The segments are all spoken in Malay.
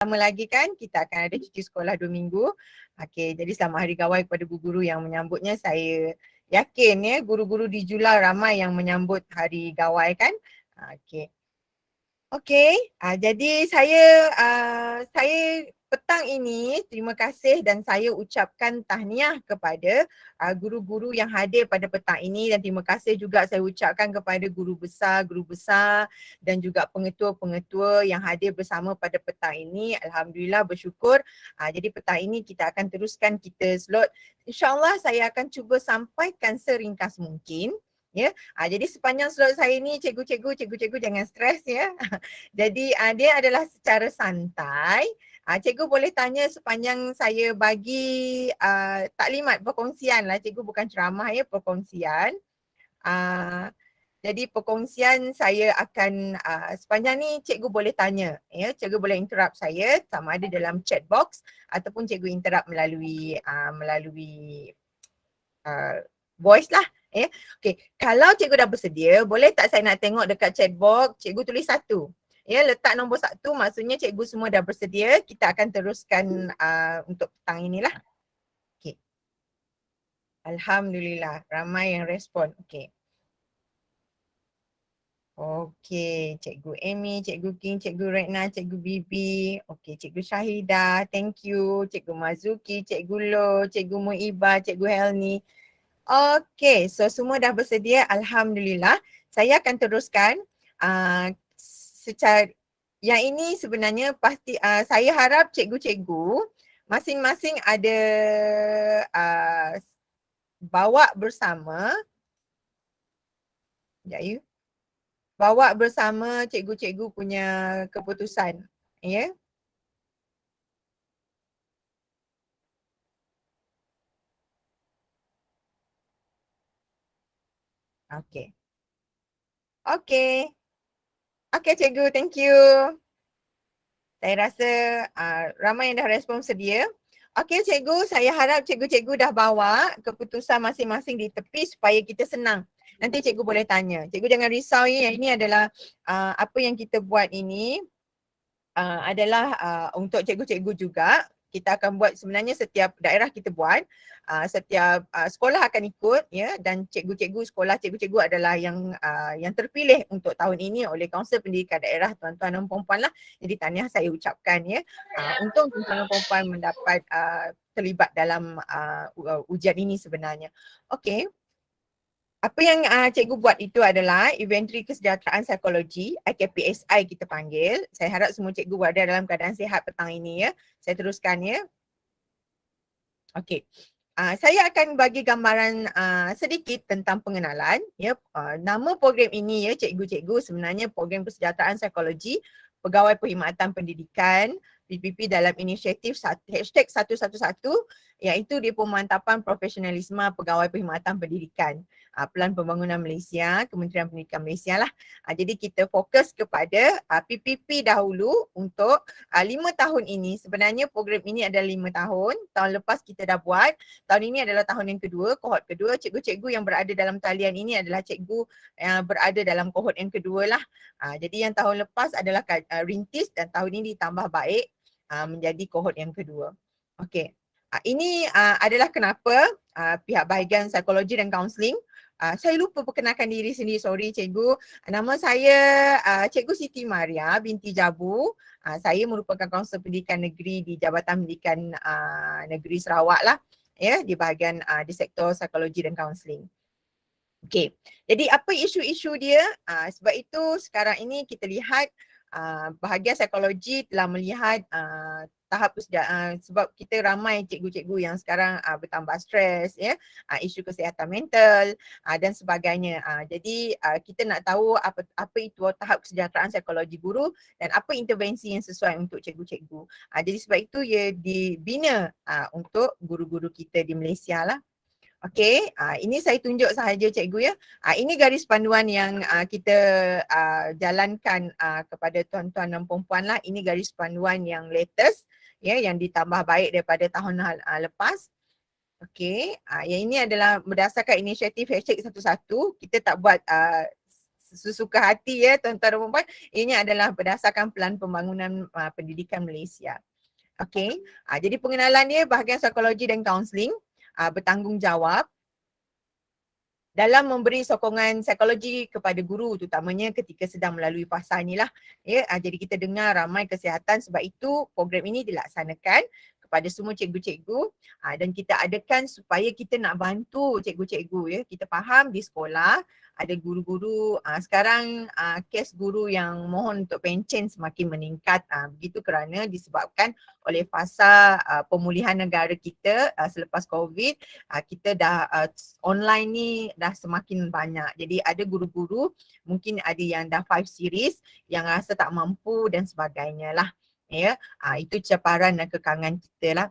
lama lagi kan kita akan ada cuti sekolah 2 minggu. Okey, jadi selamat hari gawai kepada guru-guru yang menyambutnya. Saya yakin ya guru-guru di Julai ramai yang menyambut hari gawai kan. Okey. Okey, jadi saya petang ini terima kasih dan saya ucapkan tahniah kepada guru-guru yang hadir pada petang ini, dan terima kasih juga saya ucapkan kepada guru besar dan juga pengetua-pengetua yang hadir bersama pada petang ini. Alhamdulillah, bersyukur. Jadi petang ini kita akan teruskan kita slot. InsyaAllah saya akan cuba sampaikan seringkas mungkin. Ya, jadi sepanjang slot saya ni cikgu-cikgu jangan stres ya. Jadi dia adalah secara santai. Cikgu boleh tanya sepanjang saya bagi taklimat perkongsian lah. Cikgu bukan ceramah ya, perkongsian. Jadi perkongsian saya akan sepanjang ni cikgu boleh tanya ya. Cikgu boleh interrupt saya sama ada dalam chat box ataupun cikgu interrupt melalui voice lah. Okay. Kalau cikgu dah bersedia, boleh tak saya nak tengok dekat chat box, cikgu tulis 1. Ya, letak nombor 1 maksudnya cikgu semua dah bersedia. Kita akan teruskan untuk petang inilah. Okay. Alhamdulillah, ramai yang respon. Okay. Okay, Cikgu Amy, Cikgu King, Cikgu Retna, Cikgu Bibi. Okay, Cikgu Syahidah, thank you. Cikgu Mazuki, Cikgu Lo, Cikgu Muibah, Cikgu Helni. Okay, so semua dah bersedia. Alhamdulillah. Saya akan teruskan secara yang ini sebenarnya pasti saya harap cikgu-cikgu masing-masing ada bawa bersama bawa bersama cikgu-cikgu punya keputusan, ya. Okay. Okay. Okay cikgu, thank you. Saya rasa ramai yang dah respon sedia. Okay cikgu, saya harap cikgu-cikgu dah bawa keputusan masing-masing di tepi supaya kita senang. Nanti cikgu boleh tanya. Cikgu jangan risau ya, ini adalah apa yang kita buat ini adalah untuk cikgu-cikgu juga. Kita akan buat, sebenarnya setiap daerah kita buat, setiap sekolah akan ikut ya, dan cikgu-cikgu sekolah, cikgu-cikgu adalah yang terpilih untuk tahun ini oleh Kaunsil Pendidikan Daerah tuan-tuan dan puan-puan lah. Jadi tahniah saya ucapkan ya, untuk tuan-tuan dan puan-puan mendapat terlibat dalam ujian ini sebenarnya. Okey. Apa yang cikgu buat itu adalah inventory kesejahteraan psikologi, IKPSI kita panggil. Saya harap semua cikgu berada dalam keadaan sihat petang ini ya. Saya teruskan ya. Okey. Saya akan bagi gambaran sedikit tentang pengenalan ya. Nama program ini ya cikgu-cikgu sebenarnya program kesejahteraan psikologi Pegawai Perkhidmatan Pendidikan PPP dalam inisiatif #111 iaitu di Pemantapan Profesionalisme Pegawai Perkhidmatan Pendidikan Pelan Pembangunan Malaysia, Kementerian Pendidikan Malaysia lah. Jadi kita fokus kepada PPP dahulu untuk 5 tahun ini. Sebenarnya program ini adalah 5 tahun. Tahun lepas kita dah buat. Tahun ini adalah tahun yang kedua, kohort kedua. Cikgu-cikgu yang berada dalam talian ini adalah cikgu yang berada dalam kohort yang kedua lah. Jadi yang tahun lepas adalah rintis dan tahun ini ditambah baik menjadi kohort yang kedua. Okey. Ini adalah kenapa pihak bahagian psikologi dan kaunseling. Saya lupa perkenalkan diri sendiri, sorry cikgu. Nama saya Cikgu Siti Maria binti Jabu. Saya merupakan kaunselor pendidikan negeri di Jabatan Pendidikan Negeri Sarawak lah. Ya, di bahagian di sektor psikologi dan kaunseling. Okey, jadi apa isu-isu dia? Sebab itu sekarang ini kita lihat bahagian psikologi telah melihat tahap sebab kita ramai cikgu-cikgu yang sekarang bertambah stres ya, isu kesihatan mental dan sebagainya. Jadi kita nak tahu apa itu tahap kesejahteraan psikologi guru dan apa intervensi yang sesuai untuk cikgu-cikgu. Jadi sebab itu ia dibina untuk guru-guru kita di Malaysia lah. Okey, ini saya tunjuk sahaja cikgu ya. Ini garis panduan yang kita jalankan kepada tuan-tuan dan puan-puan lah. Ini garis panduan yang latest ya, yang ditambah baik daripada tahun lepas. Okey, yang ini adalah berdasarkan inisiatif #11. Kita tak buat sesuka hati ya tuan-tuan dan puan-puan. Ini adalah berdasarkan Pelan Pembangunan Pendidikan Malaysia. Okey, jadi pengenalan dia bahagian psikologi dan kaunseling bertanggungjawab dalam memberi sokongan psikologi kepada guru terutamanya ketika sedang melalui fasa inilah ya. Jadi kita dengar ramai kesihatan, sebab itu program ini dilaksanakan kepada semua cikgu-cikgu dan kita adakan supaya kita nak bantu cikgu-cikgu ya. Kita faham di sekolah ada guru-guru sekarang kes guru yang mohon untuk pencen semakin meningkat, begitu kerana disebabkan oleh fasa pemulihan negara kita selepas COVID. Kita dah online ni dah semakin banyak. Jadi ada guru-guru mungkin ada yang dah 5 series yang rasa tak mampu dan sebagainya lah. Ya, itu cabaran dan kekangan kita lah.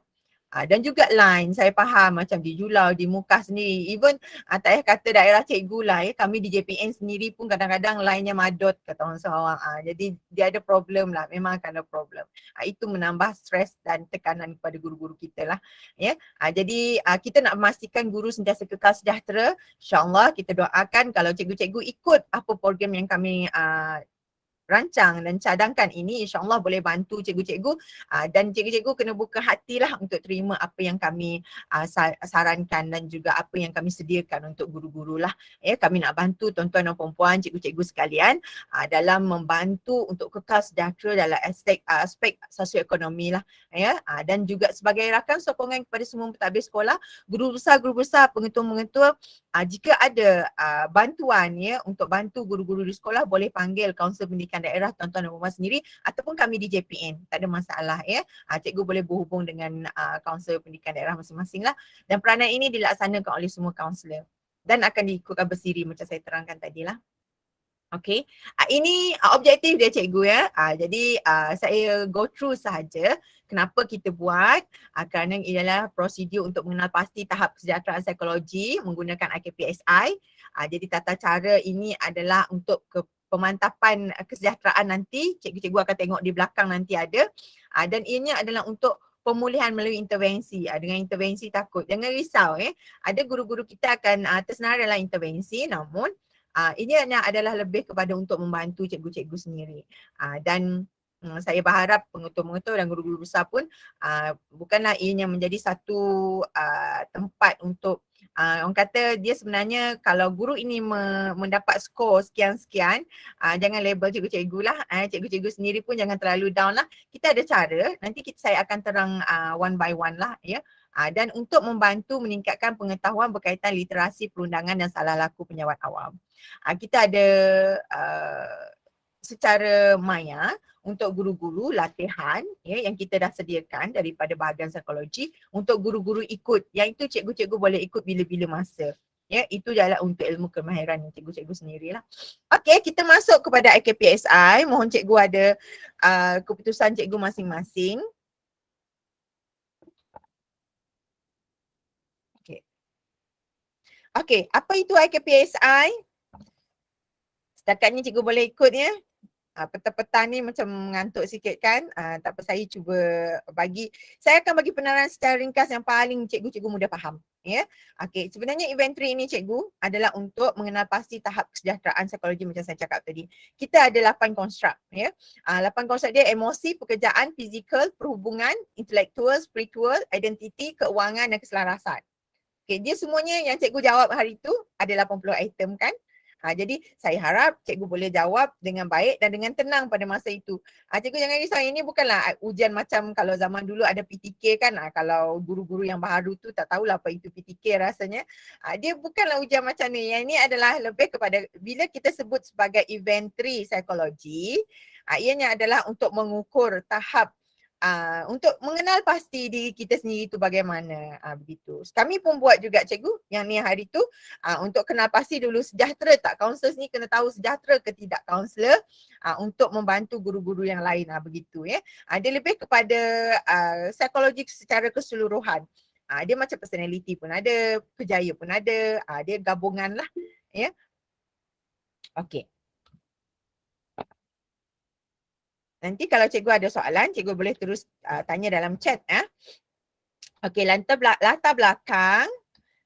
Dan juga line, saya faham macam di Julau, di Mukas sendiri, even tak payah kata daerah cikgu lah ya, kami di JPN sendiri pun kadang-kadang line-nya madot kata orang Sarawak. Jadi dia ada problem lah, memang akan ada problem. Itu menambah stres dan tekanan kepada guru-guru kita lah ya. Jadi kita nak memastikan guru sentiasa kekal sejahtera. InsyaAllah kita doakan kalau cikgu-cikgu ikut apa program yang kami rancang dan cadangkan ini, insyaAllah boleh bantu cikgu-cikgu dan cikgu-cikgu kena buka hatilah untuk terima apa yang kami sarankan dan juga apa yang kami sediakan untuk guru-guru lah. Kami nak bantu tuan-tuan dan puan-puan, cikgu-cikgu sekalian dalam membantu untuk kekal sejahtera dalam aspek sosioekonomi lah ya. Dan juga sebagai rakan sokongan kepada semua pentadbir sekolah, guru besar, pengetua-pengetua, jika ada bantuan ya untuk bantu guru-guru di sekolah, boleh panggil kaunselor pendidikan daerah tuan-tuan dan puan sendiri ataupun kami di JPN, tak ada masalah ya. Cikgu boleh berhubung dengan kaunselor pendidikan daerah masing-masing lah, dan peranan ini dilaksanakan oleh semua kaunselor dan akan diikutkan bersiri macam saya terangkan tadi lah. Okey, ini objektif dia cikgu ya. Jadi saya go through sahaja kenapa kita buat, kerana ia adalah prosedur untuk mengenal pasti tahap kesejahteraan psikologi menggunakan IKPSI. Jadi tata cara ini adalah untuk pemantapan kesejahteraan nanti, cikgu-cikgu akan tengok di belakang nanti ada. Dan ianya adalah untuk pemulihan melalui intervensi. Dengan intervensi takut, jangan risau ada guru-guru kita akan tersenarai dalam intervensi, namun ini adalah lebih kepada untuk membantu cikgu-cikgu sendiri. Dan saya berharap pengetua-pengetua dan guru-guru besar pun bukanlah ianya menjadi satu tempat untuk orang kata dia sebenarnya kalau guru ini mendapat skor sekian-sekian, jangan label cikgu-cikgu lah. Cikgu-cikgu sendiri pun jangan terlalu down lah. Kita ada cara, nanti saya akan terang one by one lah ya. Dan untuk membantu meningkatkan pengetahuan berkaitan literasi perundangan dan salah laku penyawat awam. Kita ada secara maya untuk guru-guru latihan ya, yang kita dah sediakan daripada bahagian psikologi untuk guru-guru ikut, yang itu cikgu-cikgu boleh ikut bila-bila masa. Ya, itu adalah untuk ilmu kemahiran cikgu-cikgu sendirilah. Okey, kita masuk kepada IKPSI. Mohon cikgu ada keputusan cikgu masing-masing. Okey, apa itu IKPSI? Setakat ni cikgu boleh ikut ya. Petang-petang ni macam mengantuk sikit kan. Tak apa, saya cuba bagi. Saya akan bagi penerangan secara ringkas yang paling cikgu-cikgu mudah faham. Ya. Okey, sebenarnya inventory ini cikgu adalah untuk mengenal pasti tahap kesejahteraan psikologi macam saya cakap tadi. Kita ada 8 konstruk ya. 8 konstruk dia emosi, pekerjaan, fizikal, perhubungan, intelektual, spiritual, identiti, keuangan dan keselarasan. Okay, dia semuanya yang cikgu jawab hari tu ada 80 item kan. Jadi saya harap cikgu boleh jawab dengan baik dan dengan tenang pada masa itu. Cikgu jangan risau, ini bukanlah ujian macam kalau zaman dulu ada PTK kan. Kalau guru-guru yang baru tu tak tahulah apa itu PTK rasanya. Dia bukanlah ujian macam ni. Yang ini adalah lebih kepada bila kita sebut sebagai inventory psikologi, ianya adalah untuk mengukur tahap untuk mengenal pasti diri kita sendiri tu bagaimana, begitu. Kami pun buat juga cikgu yang ni hari tu untuk kenal pasti dulu sejahtera tak kaunselor ni, kena tahu sejahtera ke tidak kaunselor untuk membantu guru-guru yang lain begitu ya. Dia lebih kepada psikologi secara keseluruhan. Dia macam personality pun ada, kerjaya pun ada, dia gabungan lah ya. Okey. Nanti kalau cikgu ada soalan, cikgu boleh terus tanya dalam chat. Okey, latar belakang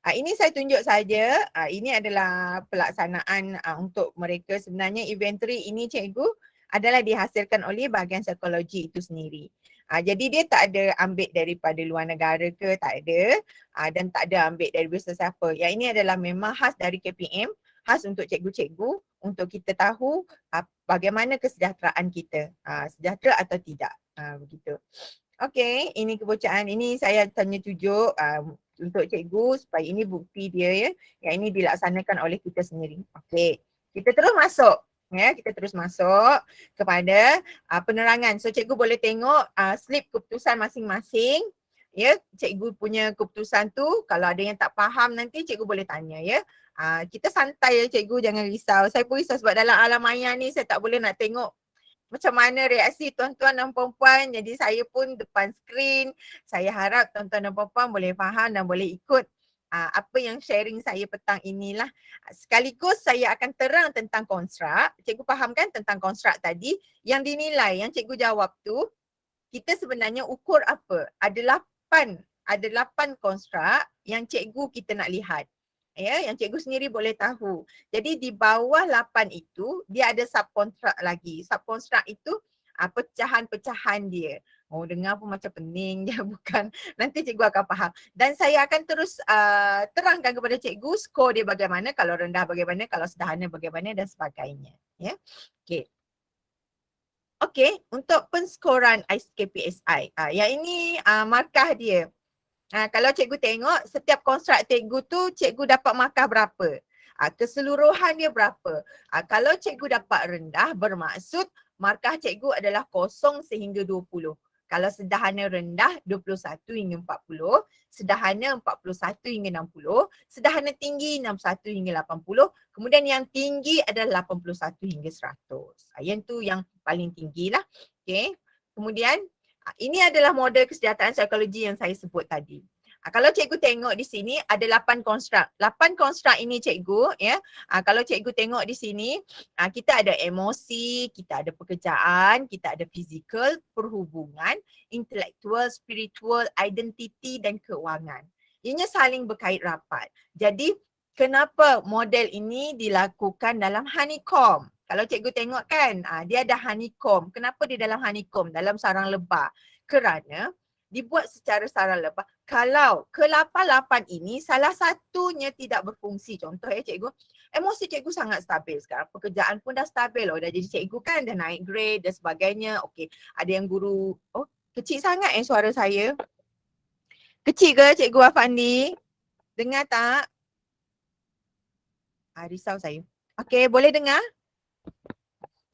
Ini saya tunjuk saja, ini adalah pelaksanaan untuk mereka. Sebenarnya inventory ini cikgu adalah dihasilkan oleh bahagian psikologi itu sendiri. Jadi dia tak ada ambil daripada luar negara ke, tak ada, dan tak ada ambil dari sesiapa. Yang ini adalah memang khas dari KPM, khas untuk cikgu-cikgu untuk kita tahu bagaimana kesejahteraan kita, sejahtera atau tidak, begitu. Okey, ini kebocaan. Ini saya tanya tunjuk untuk cikgu supaya ini bukti dia ya. Yang ini dilaksanakan oleh kita sendiri. Okey, kita terus masuk. Ya, kita terus masuk kepada penerangan. So cikgu boleh tengok slip keputusan masing-masing. Ya, cikgu punya keputusan tu kalau ada yang tak faham nanti cikgu boleh tanya ya. Kita santai ya cikgu, jangan risau. Saya pun risau sebab dalam alam maya ni saya tak boleh nak tengok macam mana reaksi tuan-tuan dan puan-puan. Jadi saya pun depan skrin. Saya harap tuan-tuan dan puan-puan boleh faham dan boleh ikut apa yang sharing saya petang inilah. Sekaligus saya akan terang tentang konstruk. Cikgu faham kan tentang konstruk tadi? Yang dinilai, yang cikgu jawab tu, kita sebenarnya ukur apa? Ada 8 konstruk yang cikgu kita nak lihat. Ya, yang cikgu sendiri boleh tahu. Jadi di bawah 8 itu dia ada subkonstruk lagi. Subkonstruk itu pecahan-pecahan dia. Oh, dengar pun macam pening je bukan. Nanti cikgu akan faham. Dan saya akan terus terangkan kepada cikgu skor dia bagaimana, kalau rendah bagaimana, kalau sederhana bagaimana dan sebagainya. Ya. Okey. Okey, untuk penskoran KPSI. Yang ini markah dia. Kalau cikgu tengok setiap konstruk cikgu tu cikgu dapat markah berapa. Keseluruhan dia berapa. Kalau cikgu dapat rendah bermaksud markah cikgu adalah 0 sehingga 20. Kalau sederhana rendah 21 hingga 40, sederhana 41 hingga 60, sederhana tinggi 61 hingga 80, kemudian yang tinggi adalah 81 hingga 100. Yang tu yang paling tinggi lah. Okay. Kemudian ini adalah model kesejahteraan psikologi yang saya sebut tadi. Kalau cikgu tengok di sini ada 8 konstruk. 8 konstruk ini cikgu ya. Kalau cikgu tengok di sini kita ada emosi, kita ada pekerjaan, kita ada fizikal, perhubungan, intelektual, spiritual, identiti dan keuangan. Ianya saling berkait rapat. Jadi kenapa model ini dilakukan dalam honeycomb? Kalau cikgu tengok kan, dia ada honeycomb. Kenapa dia dalam honeycomb, dalam sarang lebah? Kerana dibuat secara sarang lebah. Kalau ke-8 ini salah satunya tidak berfungsi. Contoh ya cikgu, emosi cikgu sangat stabil sekarang. Pekerjaan pun dah stabil. Dah jadi cikgu kan, dah naik grade dan sebagainya. Okey, ada yang guru, kecil sangat suara saya. Kecil ke Cikgu Afandi? Dengar tak? Risau saya. Okey, boleh dengar?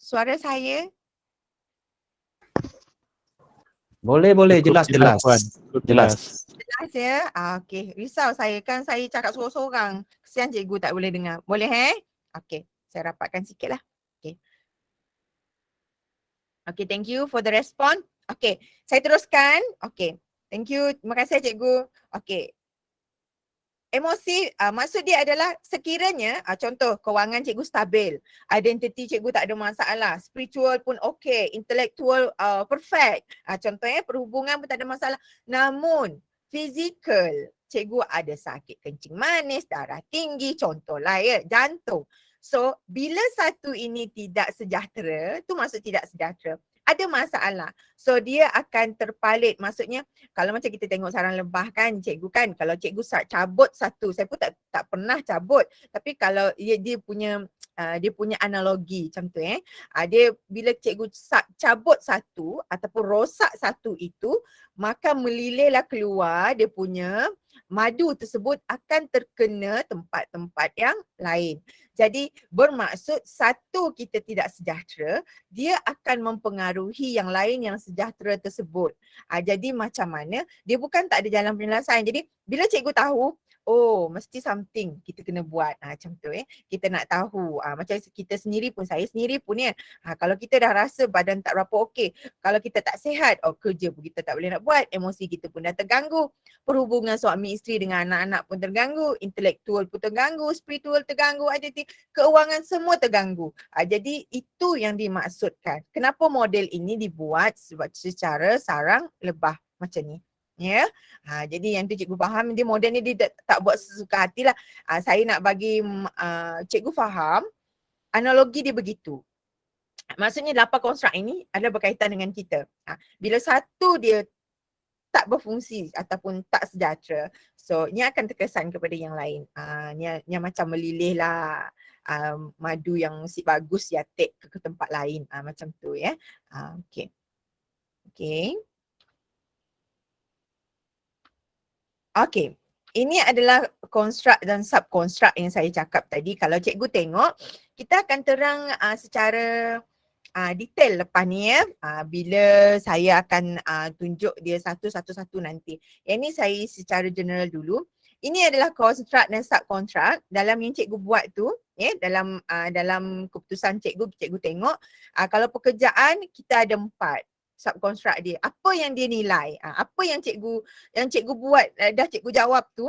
Suara saya? Boleh, jelas. Jelas. Jelas ya? Okey, risau saya kan saya cakap sorang-sorang. Kesian cikgu tak boleh dengar. Boleh Okey, saya rapatkan sikit lah. Okey, thank you for the response. Okey, saya teruskan. Okey, thank you. Terima kasih cikgu. Okey. Emosi maksud dia adalah sekiranya contoh kewangan cikgu stabil, identiti cikgu tak ada masalah, spiritual pun okey, intelektual perfect. Contohnya perhubungan pun tak ada masalah. Namun fizikal cikgu ada sakit kencing manis, darah tinggi, contohlah ya, jantung. So bila satu ini tidak sejahtera, tu maksud tidak sejahtera. Ada masalah. So dia akan terpalit. Maksudnya kalau macam kita tengok sarang lebah kan cikgu kan, kalau cikgu cabut satu, saya pun tak pernah cabut, tapi kalau dia punya analogi macam tu dia bila cikgu cabut satu ataupun rosak satu itu, maka melilirlah keluar dia punya madu tersebut akan terkena tempat-tempat yang lain. Jadi bermaksud satu kita tidak sejahtera, dia akan mempengaruhi yang lain yang sejahtera tersebut. Jadi macam mana? Dia bukan tak ada jalan penyelesaian. Jadi bila cikgu tahu, mesti something kita kena buat. Macam tu kita nak tahu. Macam kita sendiri pun, saya sendiri pun kalau kita dah rasa badan tak berapa okey, kalau kita tak sihat, kerja pun kita tak boleh nak buat, emosi kita pun dah terganggu, perhubungan suami isteri dengan anak-anak pun terganggu, intelektual pun terganggu, spiritual terganggu, identiti, keuangan semua terganggu. Jadi itu yang dimaksudkan. Kenapa model ini dibuat secara sarang lebah macam ni? Ya. Jadi yang tu cikgu faham, dia model ni dia tak buat sesuka hatilah. Saya nak bagi cikgu faham analogi dia begitu. Maksudnya 8 konstruk ini adalah berkaitan dengan kita. Bila satu dia tak berfungsi ataupun tak sejahtera, so ia akan terkesan kepada yang lain. Ia macam melilih lah madu yang si bagus ya take ke tempat lain. Macam tu ya. Okay. Okay. Okay. Ini adalah konstruk dan subkonstruk yang saya cakap tadi. Kalau cikgu tengok, kita akan terang secara detail lepas ni ya. Bila saya akan tunjuk dia satu-satu nanti. Yang ni saya secara general dulu. Ini adalah konstruk dan subkonstruk dalam yang cikgu buat tu. Ya, dalam keputusan cikgu tengok. Kalau pekerjaan kita ada 4 subkonstruk dia. Apa yang dia nilai? Apa yang cikgu buat dah cikgu jawab tu?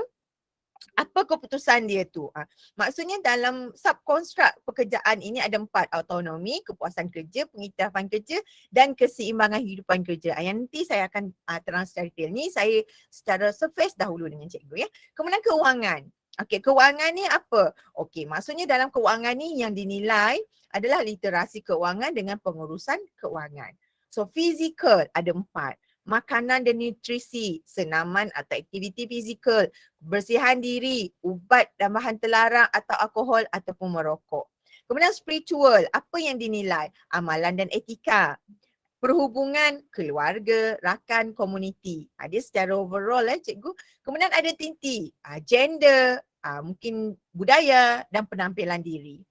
Apa keputusan dia tu? Maksudnya dalam subkonstruk pekerjaan ini ada 4, autonomi, kepuasan kerja, pengiktirafan kerja dan keseimbangan kehidupan kerja. Yang nanti saya akan terang secara detail. Ni saya secara surface dahulu dengan cikgu ya. Kemudian keuangan. Okey, keuangan ni apa? Okey, maksudnya dalam keuangan ni yang dinilai adalah literasi keuangan dengan pengurusan keuangan. So fizikal ada 4. Makanan dan nutrisi, senaman atau aktiviti fizikal, bersihan diri, ubat dan bahan terlarang atau alkohol ataupun merokok. Kemudian spiritual, apa yang dinilai? Amalan dan etika. Perhubungan, keluarga, rakan, komuniti. Dia secara overall cikgu. Kemudian ada tinti, gender, mungkin budaya dan penampilan diri.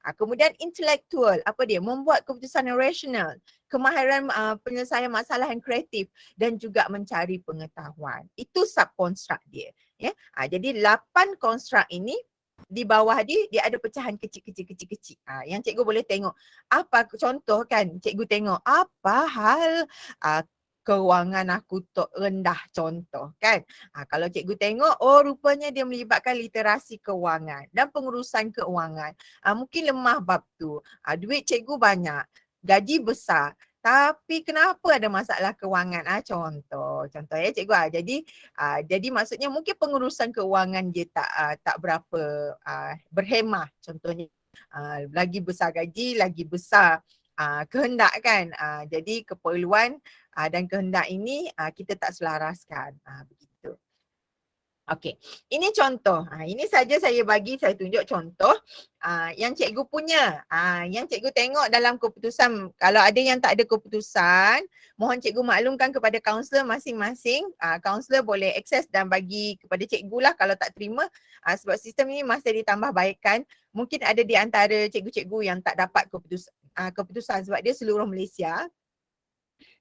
Kemudian intelektual, apa dia? Membuat keputusan yang rasional, kemahiran penyelesaian masalah yang kreatif dan juga mencari pengetahuan. Itu subkonstruk dia. Ya. Jadi 8 konstruk ini di bawah dia ada pecahan kecil-kecil. Yang cikgu boleh tengok. Apa contoh kan? Cikgu tengok apa hal keuangan aku rendah contoh kan. Kalau cikgu tengok, oh rupanya dia melibatkan literasi keuangan dan pengurusan keuangan. Mungkin lemah bab tu. Duit cikgu banyak, gaji besar. Tapi kenapa ada masalah kewangan? Contoh ya cikgu. Jadi maksudnya mungkin pengurusan keuangan dia tak berapa berhemah contohnya. Lagi besar gaji, lagi besar kehendak kan. Jadi keperluan dan kehendak ini kita tak selaraskan. Begitu. Okey, ini contoh. Ini saja saya tunjuk contoh yang cikgu punya. Yang cikgu tengok dalam keputusan. Kalau ada yang tak ada keputusan, mohon cikgu maklumkan kepada kaunselor masing-masing. Kaunselor boleh akses dan bagi kepada cikgu lah kalau tak terima. Sebab sistem ini masih ditambah baikkan. Mungkin ada di antara cikgu-cikgu yang tak dapat keputusan sebab dia seluruh Malaysia.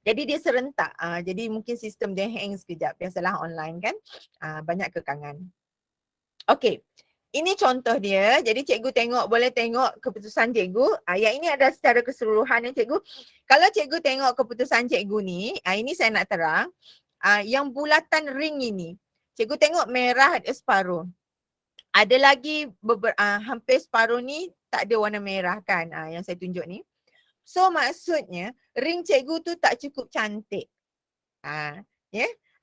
Jadi dia serentak. Jadi mungkin sistem dia hang sekejap. Biasalah online kan. Banyak kekangan. Okey. Ini contoh dia. Jadi cikgu boleh tengok keputusan cikgu. Yang ini adalah secara keseluruhan ya cikgu. Kalau cikgu tengok keputusan cikgu ni, ini saya nak terang. Yang bulatan ring ini. Cikgu tengok merah ada separuh. Ada lagi hampir separuh ni tak ada warna merah kan. Yang saya tunjuk ni. So maksudnya ring cikgu tu tak cukup cantik.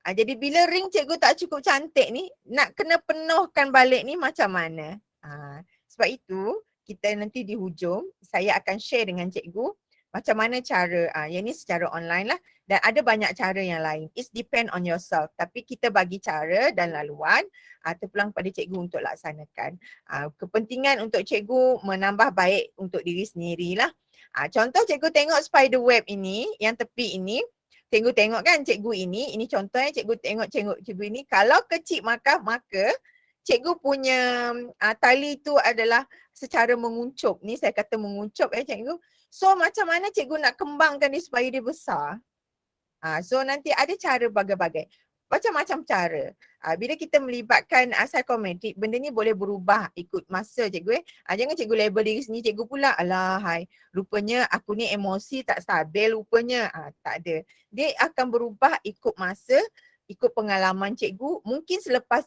Jadi bila ring cikgu tak cukup cantik ni, nak kena penuhkan balik ni macam mana? Sebab itu kita nanti di hujung saya akan share dengan cikgu macam mana cara, yang ni secara online lah dan ada banyak cara yang lain. It depend on yourself. Tapi kita bagi cara dan laluan terpulang pada cikgu untuk laksanakan. Kepentingan untuk cikgu menambah baik untuk diri sendirilah. Contoh cikgu tengok spider web ini, yang tepi ini, cikgu tengok kan cikgu ini contohnya cikgu tengok cikgu ini, kalau kecil maka cikgu punya tali tu adalah secara menguncup. Ni saya kata menguncup cikgu. So macam mana cikgu nak kembangkan dia supaya dia besar? So nanti ada cara bagai-bagai. Macam-macam cara. Bila kita melibatkan psikometrik, benda ni boleh berubah ikut masa cikgu. Jangan cikgu label diri sendiri cikgu pula. Alah hai, rupanya aku ni emosi tak stabil rupanya. Tak ada. Dia akan berubah ikut masa, ikut pengalaman cikgu. Mungkin selepas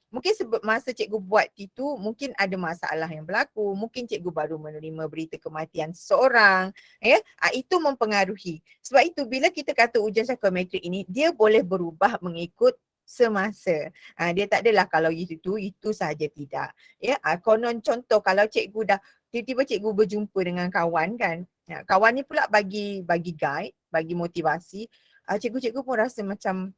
Mungkin masa cikgu buat itu mungkin ada masalah yang berlaku, mungkin cikgu baru menerima berita kematian seseorang, ya. Itu mempengaruhi. Sebab itu bila kita kata ujian psikometrik ini, dia boleh berubah mengikut semasa. Dia tak adalah kalau itu sahaja, tidak. Ya, konon contoh kalau cikgu dah tiba-tiba cikgu berjumpa dengan kawan kan. Kawan ni pula bagi guide, bagi motivasi. Cikgu-cikgu pun rasa macam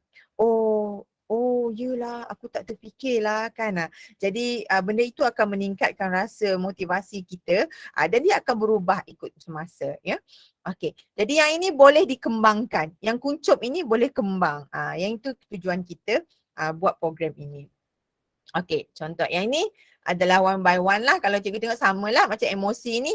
oh yelah aku tak terfikirlah kan. Jadi benda itu akan meningkatkan rasa motivasi kita dan dia akan berubah ikut semasa, ya. Okey. Jadi yang ini boleh dikembangkan. Yang kuncup ini boleh kembang. Yang itu tujuan kita buat program ini. Okey, contoh yang ini adalah one by one lah. Kalau cikgu tengok sama lah macam emosi ni.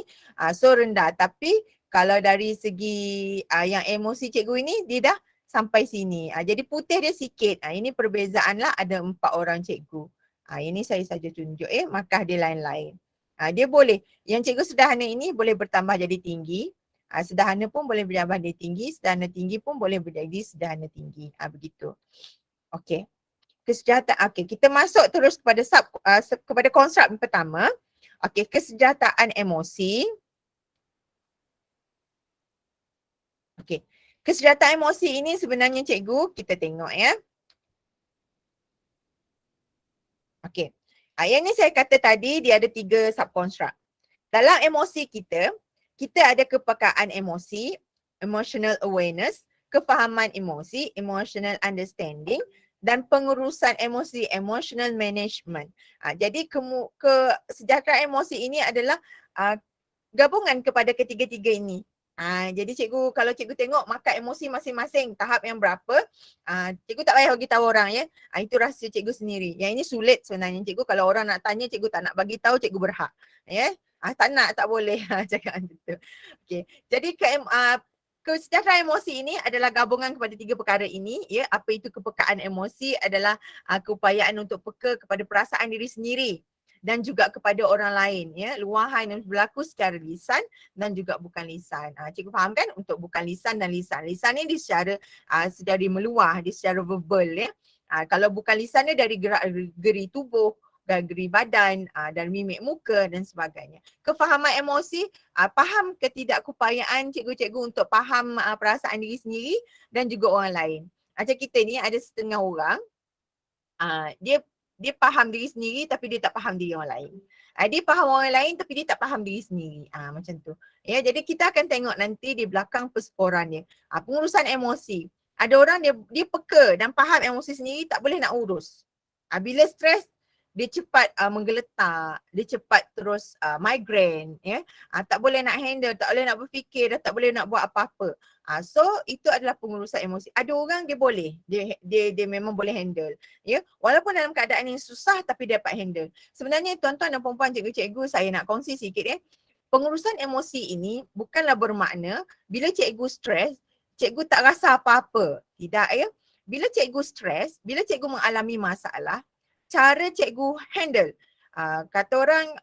So rendah. Tapi kalau dari segi yang emosi cikgu ini, dia dah sampai sini. Jadi putih dia sikit. Ini perbezaan lah, ada 4 orang cikgu. Ini saya saja tunjuk markah dia lain-lain. Dia boleh, yang cikgu sederhana ini boleh bertambah jadi tinggi. Sederhana pun boleh bertambah jadi tinggi. Sederhana tinggi pun boleh menjadi sederhana tinggi. Begitu. Okey. Kesejahteraan. Okey, kita masuk terus kepada kepada konstruk yang pertama. Okey, kesejahteraan emosi. Okey. Kesejahteraan emosi ini sebenarnya cikgu kita tengok, ya. Okey. Yang ni saya kata tadi dia ada 3 subkonstruk. Dalam emosi kita ada kepekaan emosi, emotional awareness, kefahaman emosi, emotional understanding, dan pengurusan emosi, emotional management. Jadi kesejahteraan emosi ini adalah gabungan kepada ketiga-tiga ini. Jadi cikgu, kalau cikgu tengok markah emosi masing-masing tahap yang berapa, cikgu tak payah bagi tahu orang, ya. Itu rahsia cikgu sendiri. Yang ini sulit sebenarnya cikgu, kalau orang nak tanya cikgu tak nak bagi tahu, cikgu berhak, ya. Tak nak, tak boleh cakap macam tu. Okey. Jadi kesejahteraan emosi ini adalah gabungan kepada 3 perkara ini, ya. Apa itu kepekaan emosi adalah keupayaan untuk peka kepada perasaan diri sendiri dan juga kepada orang lain, ya. Luahan yang berlaku secara lisan dan juga bukan lisan. Cikgu faham kan, untuk bukan lisan dan lisan. Lisan ni dia secara meluah, dia secara verbal, ya. Kalau bukan lisan dia dari gerak-geri tubuh, dan geri badan, dan mimik muka dan sebagainya. Kefahaman emosi, faham ketidakkupayaan cikgu-cikgu untuk faham perasaan diri sendiri dan juga orang lain. Macam kita ni ada setengah orang, dia faham diri sendiri tapi dia tak faham diri orang lain. Dia faham orang lain tapi dia tak faham diri sendiri. Macam tu. Ya, jadi kita akan tengok nanti di belakang persporan dia. Pengurusan emosi. Ada orang dia peka dan faham emosi sendiri, tak boleh nak urus. Bila stres, dia cepat menggeletar, dia cepat terus migraine, ya. Tak boleh nak handle, tak boleh nak berfikir, tak boleh nak buat apa-apa. So itu adalah pengurusan emosi. Ada orang dia boleh, dia memang boleh handle, ya. Walaupun dalam keadaan yang susah tapi dia dapat handle. Sebenarnya tuan-tuan dan puan-puan, cikgu-cikgu, saya nak kongsi sikit, ya. Pengurusan emosi ini bukanlah bermakna bila cikgu stres, cikgu tak rasa apa-apa. Tidak, ya. Bila cikgu stres, bila cikgu mengalami masalah, cara cikgu handle. Kata orang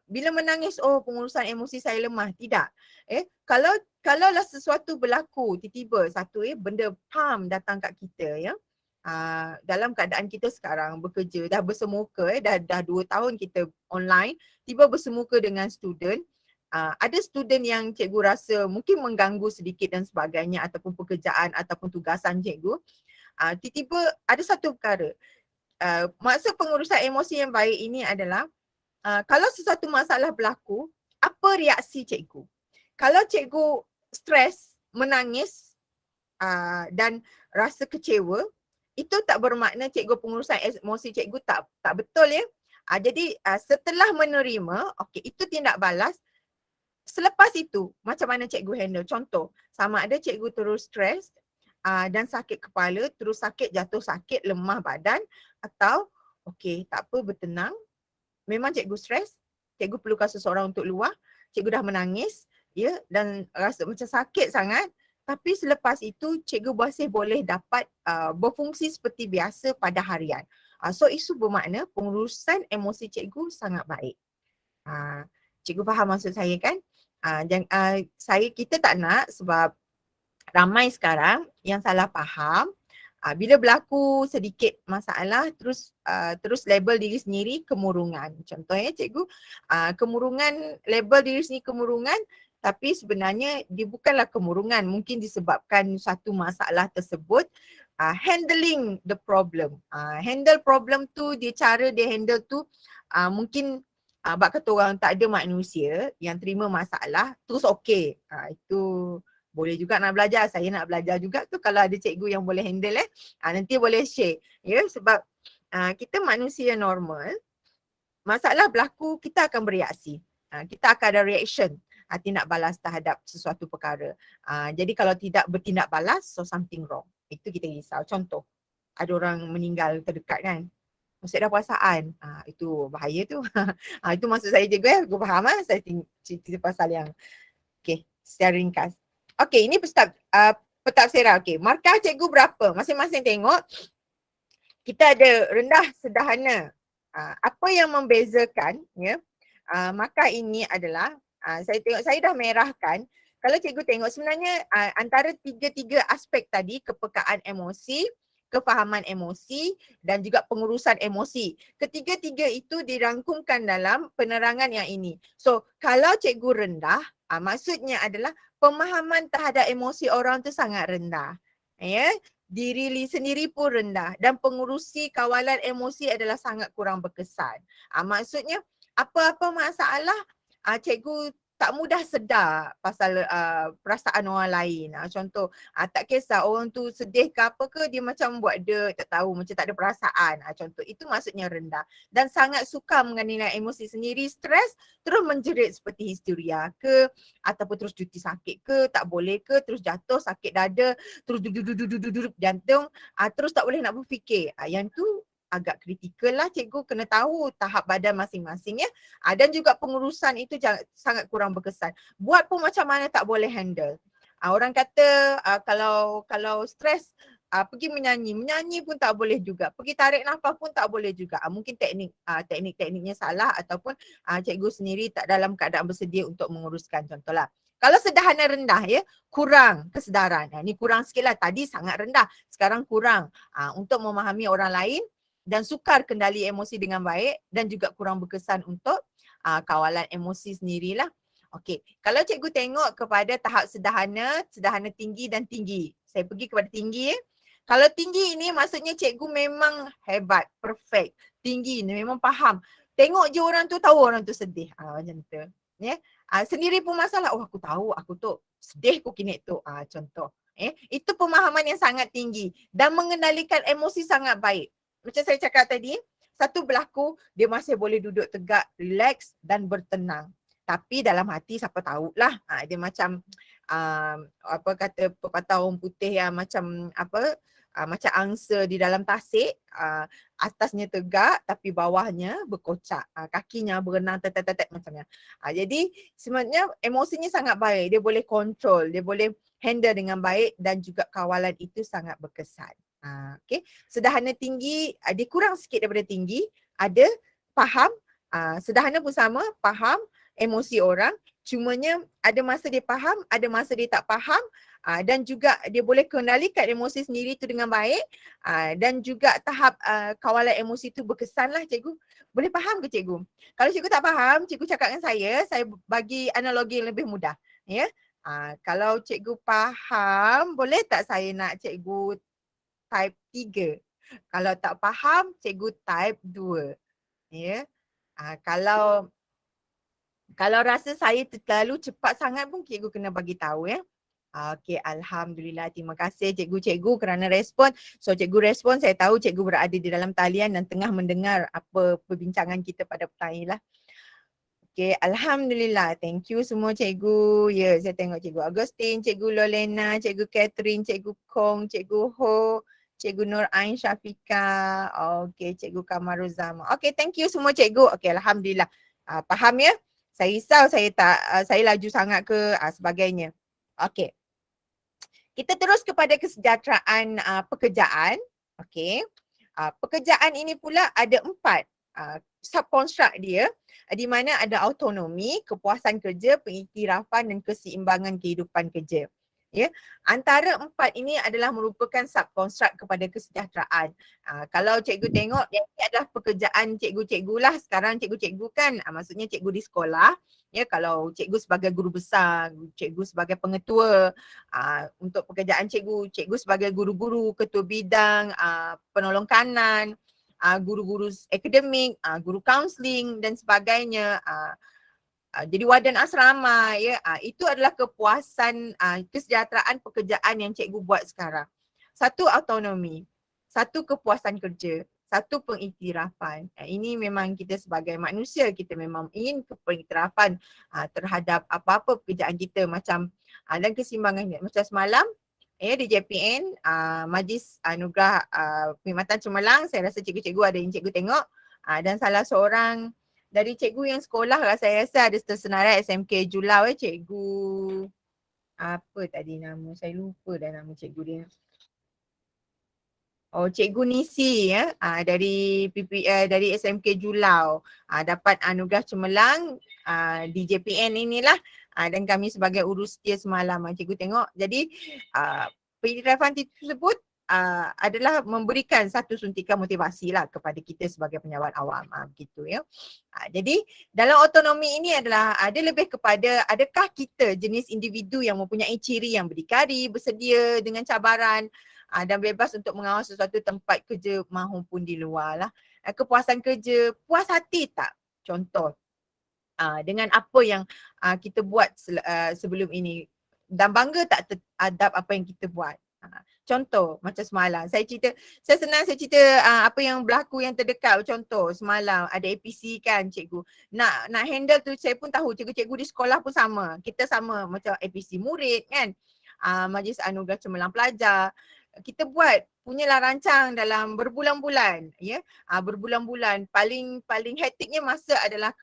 bila menangis, pengurusan emosi saya lemah. Tidak. Kalaulah sesuatu berlaku tiba-tiba satu benda pam datang kat kita, ya. Dalam keadaan kita sekarang bekerja, dah bersemuka, dah 2 tahun kita online, tiba bersemuka dengan student. Ada student yang cikgu rasa mungkin mengganggu sedikit dan sebagainya, ataupun pekerjaan ataupun tugasan cikgu. Tiba-tiba ada satu perkara. Maksud pengurusan emosi yang baik ini adalah kalau sesuatu masalah berlaku, apa reaksi cikgu? Kalau cikgu stres, menangis dan rasa kecewa, itu tak bermakna cikgu pengurusan emosi cikgu tak betul, ya. Jadi setelah menerima, okey, itu tindak balas. Selepas itu, macam mana cikgu handle? Contoh, sama ada cikgu terus stres dan sakit kepala, terus sakit, jatuh sakit, lemah badan, atau okey, tak apa, bertenang. Memang cikgu stres, cikgu perlukan seseorang untuk luar, cikgu dah menangis, ya, dan rasa macam sakit sangat, tapi selepas itu cikgu masih boleh dapat berfungsi seperti biasa pada harian. So itu bermakna pengurusan emosi cikgu sangat baik. Cikgu faham maksud saya kan? Kita tak nak, sebab ramai sekarang yang salah faham. Bila berlaku sedikit masalah, terus label diri sendiri kemurungan. Contohnya cikgu, kemurungan, label diri sendiri kemurungan, tapi sebenarnya dia bukanlah kemurungan, mungkin disebabkan satu masalah tersebut. Handling the problem. Handle problem tu, cara dia handle tu mungkin sebab kata orang tak ada manusia yang terima masalah terus okey. Itu boleh juga nak belajar. Saya nak belajar juga tu kalau ada cikgu yang boleh handle nanti boleh share. Ya, sebab kita manusia normal, masalah berlaku kita akan bereaksi. Kita akan ada reaction, tindak balas terhadap sesuatu perkara. Jadi kalau tidak bertindak balas, so something wrong. Itu kita risau. Contoh, ada orang meninggal terdekat kan. Maksud dah perasaan. Itu bahaya tu. Itu maksud saya cikgu Aku faham saya cerita pasal yang secara ringkas. Ini pentafsiran. Markah cikgu berapa? Masing-masing tengok. Kita ada rendah, sederhana. Apa yang membezakan markah ini adalah saya tengok, saya dah merahkan. Kalau cikgu tengok sebenarnya antara tiga aspek tadi, kepekaan emosi, kefahaman emosi dan juga pengurusan emosi. Ketiga-tiga itu dirangkumkan dalam penerangan yang ini. So, kalau cikgu rendah, maksudnya adalah pemahaman terhadap emosi orang tu sangat rendah. Ya, diri sendiri pun rendah dan pengurusi kawalan emosi adalah sangat kurang berkesan. Maksudnya apa-apa masalah cikgu tak mudah sedar pasal perasaan orang lain. Contoh, tak kisah orang tu sedih ke apa ke, dia macam buat dia tak tahu, macam tak ada perasaan. Contoh, itu maksudnya rendah. Dan sangat suka mengenai emosi sendiri, stres, terus menjerit seperti histeria ke, ataupun terus cuti sakit ke, tak boleh ke, terus jatuh sakit dada, terus duduk jantung, terus tak boleh nak berfikir. Yang tu agak kritikal lah, cikgu kena tahu tahap badan masing-masing ya. Dan juga pengurusan itu sangat kurang berkesan. Buat pun macam mana tak boleh handle. Orang kata kalau stres pergi menyanyi pun tak boleh juga. Pergi tarik nafas pun tak boleh juga. Mungkin tekniknya salah ataupun cikgu sendiri tak dalam keadaan bersedia untuk menguruskan, contohlah. Kalau sederhana rendah ya, kurang kesedaran. Ni kurang sikit lah. Tadi sangat rendah, sekarang kurang untuk memahami orang lain dan sukar kendali emosi dengan baik dan juga kurang berkesan untuk kawalan emosi sendirilah. Kalau cikgu tengok kepada tahap sederhana, sederhana tinggi dan tinggi. Saya pergi kepada tinggi Kalau tinggi ini maksudnya cikgu memang hebat, perfect. Tinggi ni memang faham. Tengok je orang tu tahu orang tu sedih. Macam tu. Ya. Sendiri pun masalah, aku tahu aku tu sedih aku kini tu. Contoh. Itu pemahaman yang sangat tinggi dan mengendalikan emosi sangat baik. Macam saya cakap tadi, satu berlaku, dia masih boleh duduk tegak, relax dan bertenang. Tapi dalam hati siapa tahulah, dia macam apa kata pepatah orang putih yang macam macam angsa di dalam tasik, atasnya tegak tapi bawahnya berkocak, kakinya berenang tetek-tetek macamnya. Jadi sebenarnya emosinya sangat baik, dia boleh control, dia boleh handle dengan baik dan juga kawalan itu sangat berkesan. Sederhana tinggi, dia kurang sikit daripada tinggi, ada faham, sederhana pun sama, faham emosi orang, cumanya ada masa dia faham, ada masa dia tak faham, dan juga dia boleh kendalikan emosi sendiri tu dengan baik, dan juga tahap kawalan emosi tu berkesan lah cikgu. Boleh faham ke cikgu? Kalau cikgu tak faham, cikgu cakap dengan saya bagi analogi yang lebih mudah. Ya. Kalau cikgu faham, boleh tak saya nak cikgu type 3. Kalau tak faham, cikgu type 2. Ya. Kalau rasa saya terlalu cepat sangat pun cikgu kena bagi tahu ya. Alhamdulillah. Terima kasih cikgu-cikgu kerana respon. So cikgu respon, saya tahu cikgu berada di dalam talian dan tengah mendengar apa perbincangan kita pada petang ini lah. Alhamdulillah. Thank you semua cikgu. Ya, saya tengok cikgu Agustin, cikgu Lolena, cikgu Catherine, cikgu Kong, cikgu Ho, cikgu Nur Ain Syafika. Cikgu Kamaruzama. Thank you semua cikgu. Alhamdulillah. Faham ya? Saya risau saya laju sangat ke sebagainya. Kita terus kepada kesejahteraan pekerjaan. Pekerjaan ini pula ada 4 subkonstruk dia, di mana ada autonomi, kepuasan kerja, pengiktirafan dan keseimbangan kehidupan kerja. Ya, antara empat ini adalah merupakan subkonstruk kepada kesejahteraan. Kalau cikgu tengok, yang ini adalah pekerjaan cikgu-cikgu lah. Sekarang cikgu-cikgu kan, maksudnya cikgu di sekolah. Ya, kalau cikgu sebagai guru besar, cikgu sebagai pengetua, untuk pekerjaan cikgu, cikgu sebagai guru-guru, ketua bidang, penolong kanan, guru-guru akademik, guru kaunseling dan sebagainya. Jadi warden asrama, ya, itu adalah kepuasan kesejahteraan pekerjaan yang cikgu buat sekarang. Satu autonomi, satu kepuasan kerja, satu pengiktirafan. Ini memang kita sebagai manusia, kita memang ingin pengiktirafan terhadap apa-apa pekerjaan kita macam dan keseimbangan. Macam semalam di JPN, Majlis Anugerah Perkhidmatan Cemerlang, saya rasa cikgu-cikgu ada yang cikgu tengok, dan salah seorang dari cikgu yang sekolah lah, saya rasa ada tersenarai SMK Julau, cikgu apa tadi nama, saya lupa dah nama cikgu dia. Oh, Cikgu Nisi ya, dari dari SMK Julau, dapat anugerah cemerlang di JPN inilah, dan kami sebagai urus dia semalam cikgu tengok. Jadi pengiktirafan tersebut adalah memberikan satu suntikan motivasi lah kepada kita sebagai penjawat awam, begitu ya. Jadi dalam autonomi ini adalah ada lebih kepada adakah kita jenis individu yang mempunyai ciri yang berdikari, bersedia dengan cabaran dan bebas untuk mengawal sesuatu tempat kerja mahupun di luar lah. Kepuasan kerja, puas hati tak? Contoh dengan apa yang kita buat sebelum ini, dan bangga tak terhadap apa yang kita buat. Contoh macam semalam saya senang cerita apa yang berlaku yang terdekat. Contoh semalam ada APC kan cikgu, nak handle tu saya pun tahu, cikgu-cikgu di sekolah pun sama, kita sama macam APC murid kan, Majlis Anugerah Cemerlang Pelajar, kita buat punyalah rancang dalam berbulan-bulan ya, berbulan-bulan. Paling hektiknya masa adalah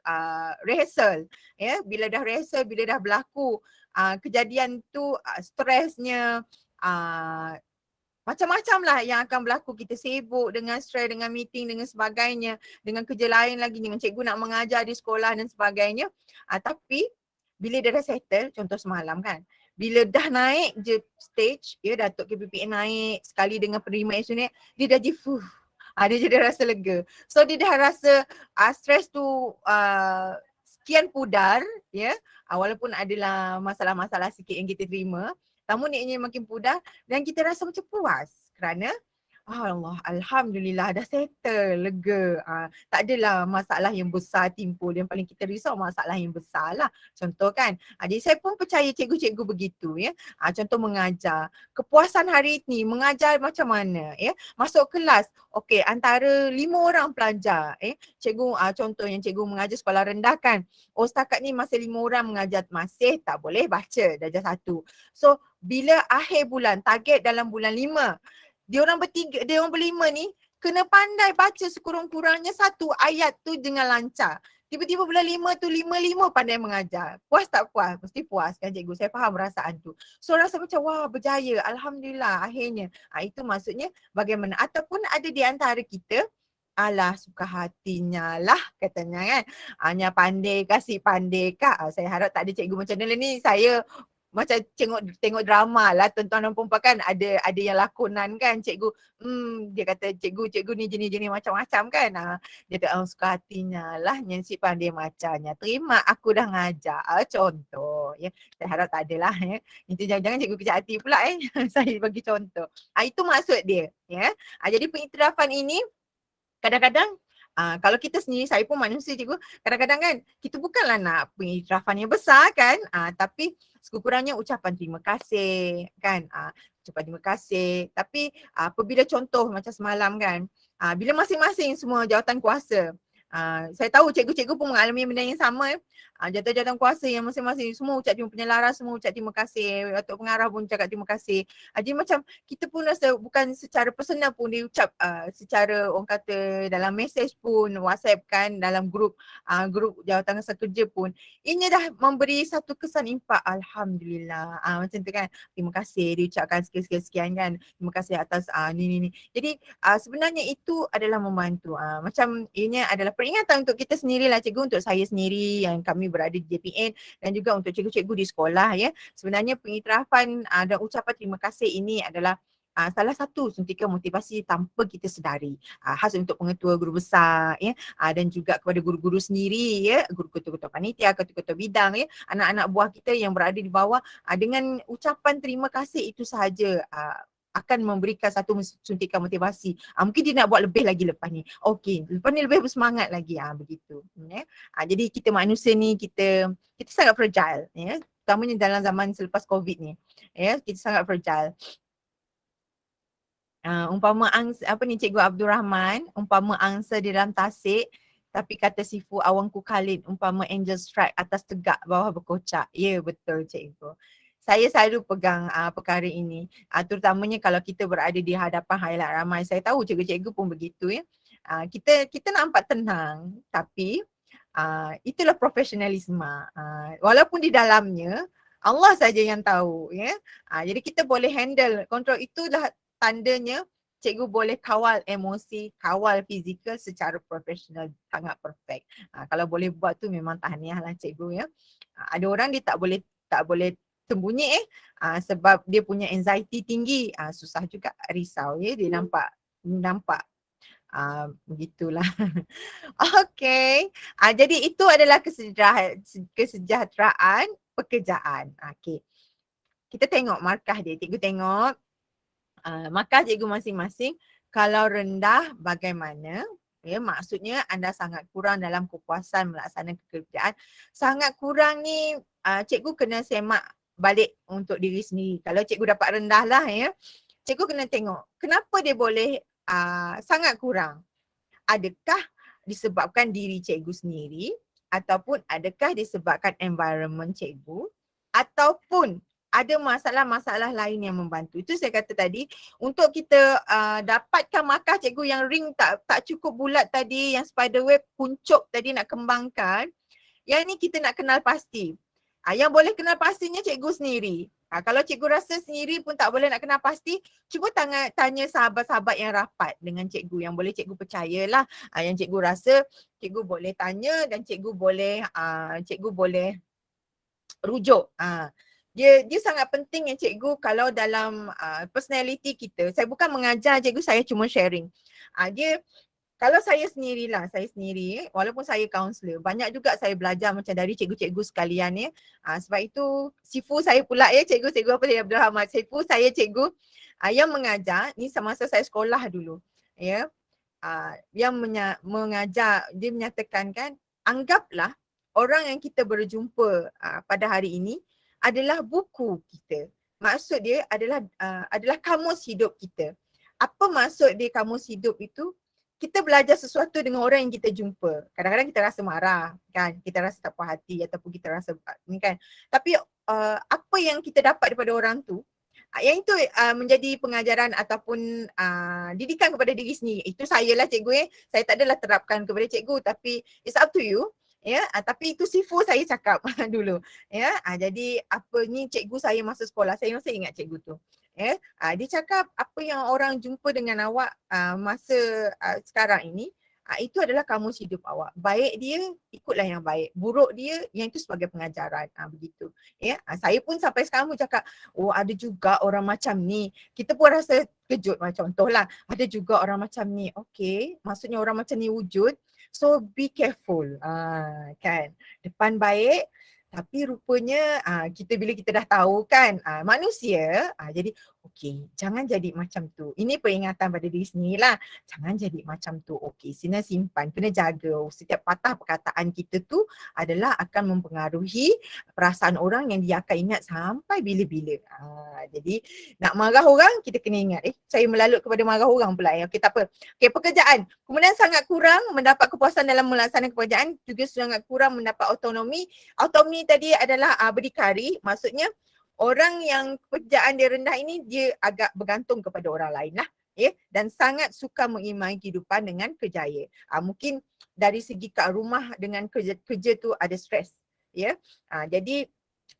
rehearsal ya, bila dah rehearsal, bila dah berlaku kejadian tu, stresnya macam-macam lah yang akan berlaku. Kita sibuk dengan stres, dengan meeting, dengan sebagainya, dengan kerja lain lagi, dengan cikgu nak mengajar di sekolah dan sebagainya. Tapi bila dia dah settle, contoh semalam kan, bila dah naik je stage, ya Datuk KPPN naik sekali dengan penerima SUNET, dia dah je dia je dah rasa lega. So dia dah rasa stres tu sekian pudar ya, walaupun adalah masalah-masalah sikit yang kita terima, namun niatnya makin pudar dan kita rasa macam puas kerana Allah, Alhamdulillah dah settle, lega. Tak adalah masalah yang besar timbul. Yang paling kita risau masalah yang besar lah. Contoh kan. Jadi saya pun percaya cikgu-cikgu begitu ya. Contoh mengajar. Kepuasan hari ni mengajar macam mana ya. Masuk kelas, okey, antara 5 orang pelajar. Cikgu, contoh yang cikgu mengajar sekolah rendah kan. Oh setakat ni masih 5 orang mengajar, masih tak boleh baca darjah 1. So bila akhir bulan, target dalam bulan 5, dia orang berlima ni kena pandai baca sekurang-kurangnya satu ayat tu dengan lancar. Tiba-tiba bulan 5 tu 5 pandai mengajar. Puas tak puas? Mesti puas kan cikgu. Saya faham perasaan tu. So rasa macam wah berjaya. Alhamdulillah akhirnya. Itu maksudnya bagaimana. Ataupun ada di antara kita, alah suka hatinya lah katanya kan. Hanya pandai kasih pandai kak. Saya harap tak ada cikgu macam ni. Saya macam tengok drama lah, tuan-tuan dan perempuan kan ada yang lakonan kan cikgu, dia kata cikgu ni jenis-jenis macam-macam kan, dia kata suka hatinya lah nyanyi pandai macamnya, terima aku dah ngajar, contoh ya. Saya harap tak adalah ya, itu jangan-jangan cikgu kecil hati pula saya bagi contoh. Itu maksud dia ya. Jadi pengiktirafan ini kadang-kadang kalau kita sendiri, saya pun manusia cikgu, kadang-kadang kan kita bukanlah nak pengiktirafan yang besar kan, tapi sekurang-kurangnya ucapan terima kasih kan, ucapan terima kasih. Tapi apabila contoh macam semalam kan, bila masing-masing semua jawatan kuasa, saya tahu cikgu-cikgu pun mengalami benda yang sama, jawatan-jawatan kuasa yang masing-masing semua ucap penyelaras, semua ucap terima kasih, Datuk Pengarah pun cakap terima kasih. Jadi macam kita pun rasa bukan secara personal pun dia ucap, secara orang kata dalam mesej pun, WhatsApp kan, dalam grup jawatan asal kerja pun, ini dah memberi satu kesan impak, Alhamdulillah, macam tu kan, terima kasih diucapkan sekian-sekian kan, terima kasih atas ni. Jadi sebenarnya itu adalah membantu, macam ini adalah peringatan untuk kita sendirilah cikgu, untuk saya sendiri yang kami berada di JPN dan juga untuk cikgu-cikgu di sekolah ya. Sebenarnya pengiktirafan dan ucapan terima kasih ini adalah salah satu suntikan motivasi tanpa kita sedari. Khas untuk pengetua guru besar ya, dan juga kepada guru-guru sendiri ya, guru ketua-ketua panitia, ketua-ketua bidang ya, anak-anak buah kita yang berada di bawah, dengan ucapan terima kasih itu sahaja akan memberikan satu suntikan motivasi. Mungkin dia nak buat lebih lagi lepas ni. Okey, lepas ni lebih bersemangat lagi. Begitu. Ya. Jadi kita manusia ni kita sangat fragile ya. Terutamanya dalam zaman selepas COVID ni. Ya, kita sangat fragile. Umpama Cikgu Abdul Rahman, umpama angsa di dalam tasik, tapi kata Sifu awangku Khalid, umpama angel strike atas tegak bawah berkocak. Ya, betul cikgu. Saya selalu pegang perkara ini, terutamanya kalau kita berada di hadapan hailat ramai. Saya tahu cikgu-cikgu pun begitu ya. Kita nampak tenang, tapi itulah profesionalisme. Walaupun di dalamnya Allah saja yang tahu ya. Jadi kita boleh handle, kontrol, itulah tandanya cikgu boleh kawal emosi, kawal fizikal secara profesional, sangat perfect. Kalau boleh buat tu memang tahniah lah cikgu ya. Ada orang dia tak boleh sembunyi sebab dia punya anxiety tinggi, susah juga, risau ya, dia nampak begitulah. Okey. Jadi itu adalah kesejahteraan pekerjaan. Okey. Kita tengok markah dia. Cikgu tengok markah cikgu masing-masing. Kalau rendah bagaimana? Ya, maksudnya anda sangat kurang dalam kepuasan melaksanakan pekerjaan. Sangat kurang ni cikgu kena semak balik untuk diri sendiri. Kalau cikgu dapat rendah lah ya, cikgu kena tengok kenapa dia boleh sangat kurang. Adakah disebabkan diri cikgu sendiri ataupun adakah disebabkan environment cikgu ataupun ada masalah-masalah lain yang membantu. Itu saya kata tadi, untuk kita dapatkan markah cikgu yang ring tak cukup bulat tadi, yang spider web kuncup tadi nak kembangkan, yang ni kita nak kenal pasti. Yang boleh kenal pastinya cikgu sendiri. Kalau cikgu rasa sendiri pun tak boleh nak kenal pasti, cuba tanya sahabat-sahabat yang rapat dengan cikgu, yang boleh cikgu percayalah. Yang cikgu rasa cikgu boleh tanya dan cikgu boleh rujuk. Dia sangat penting ya cikgu kalau dalam personality kita. Saya bukan mengajar cikgu, saya cuma sharing. Kalau saya sendiri, walaupun saya kaunselor, banyak juga saya belajar macam dari cikgu-cikgu sekalian ya. Sebab itu Sifu saya pula ya, cikgu apa saya Abdul Rahman. Sifu saya cikgu yang mengajar ni semasa saya sekolah dulu. Ya. Yang mengajar, dia menyatakan kan, anggaplah orang yang kita berjumpa pada hari ini adalah buku kita. Maksud dia adalah kamus hidup kita. Apa maksud dia kamus hidup itu? Kita belajar sesuatu dengan orang yang kita jumpa. Kadang-kadang kita rasa marah kan, kita rasa tak puas hati ataupun kita rasa ni kan. Tapi apa yang kita dapat daripada orang tu, yang itu menjadi pengajaran ataupun didikan kepada diri sendiri. Itu saya lah cikgu saya tak adalah terapkan kepada cikgu, tapi it's up to you. Ya, tapi itu Sifu saya cakap dulu. Ya, jadi apa ni cikgu saya masa sekolah, saya masih ingat cikgu tu. Ya, dia cakap apa yang orang jumpa dengan awak masa sekarang ini, itu adalah kamus hidup awak. Baik dia, ikutlah yang baik. Buruk dia, yang itu sebagai pengajaran. Begitu. Ya, saya pun sampai sekarang pun cakap, oh ada juga orang macam ni. Kita pun rasa kejut, macam contohlah, ada juga orang macam ni. Okey, maksudnya orang macam ni wujud. So be careful. Kan. Depan baik, tapi rupanya bila kita dah tahu kan manusia, jadi okey, jangan jadi macam tu. Ini peringatan pada diri sendiri lah. Jangan jadi macam tu. Okey, sini simpan, kena jaga. Setiap patah perkataan kita tu adalah akan mempengaruhi perasaan orang yang dia akan ingat sampai bila-bila. Jadi nak marah orang, kita kena ingat, saya melalut kepada marah orang pula. Okey, tak apa. Okey, pekerjaan. Kemudian sangat kurang mendapat kepuasan dalam melaksanakan pekerjaan, juga sangat kurang mendapat autonomi. Autonomi tadi adalah berdikari, maksudnya orang yang pekerjaan dia rendah ini dia agak bergantung kepada orang lain lah ya, dan sangat suka mengimai kehidupan dengan kerjaya. Mungkin dari segi kat rumah dengan kerja tu ada stres ya. Jadi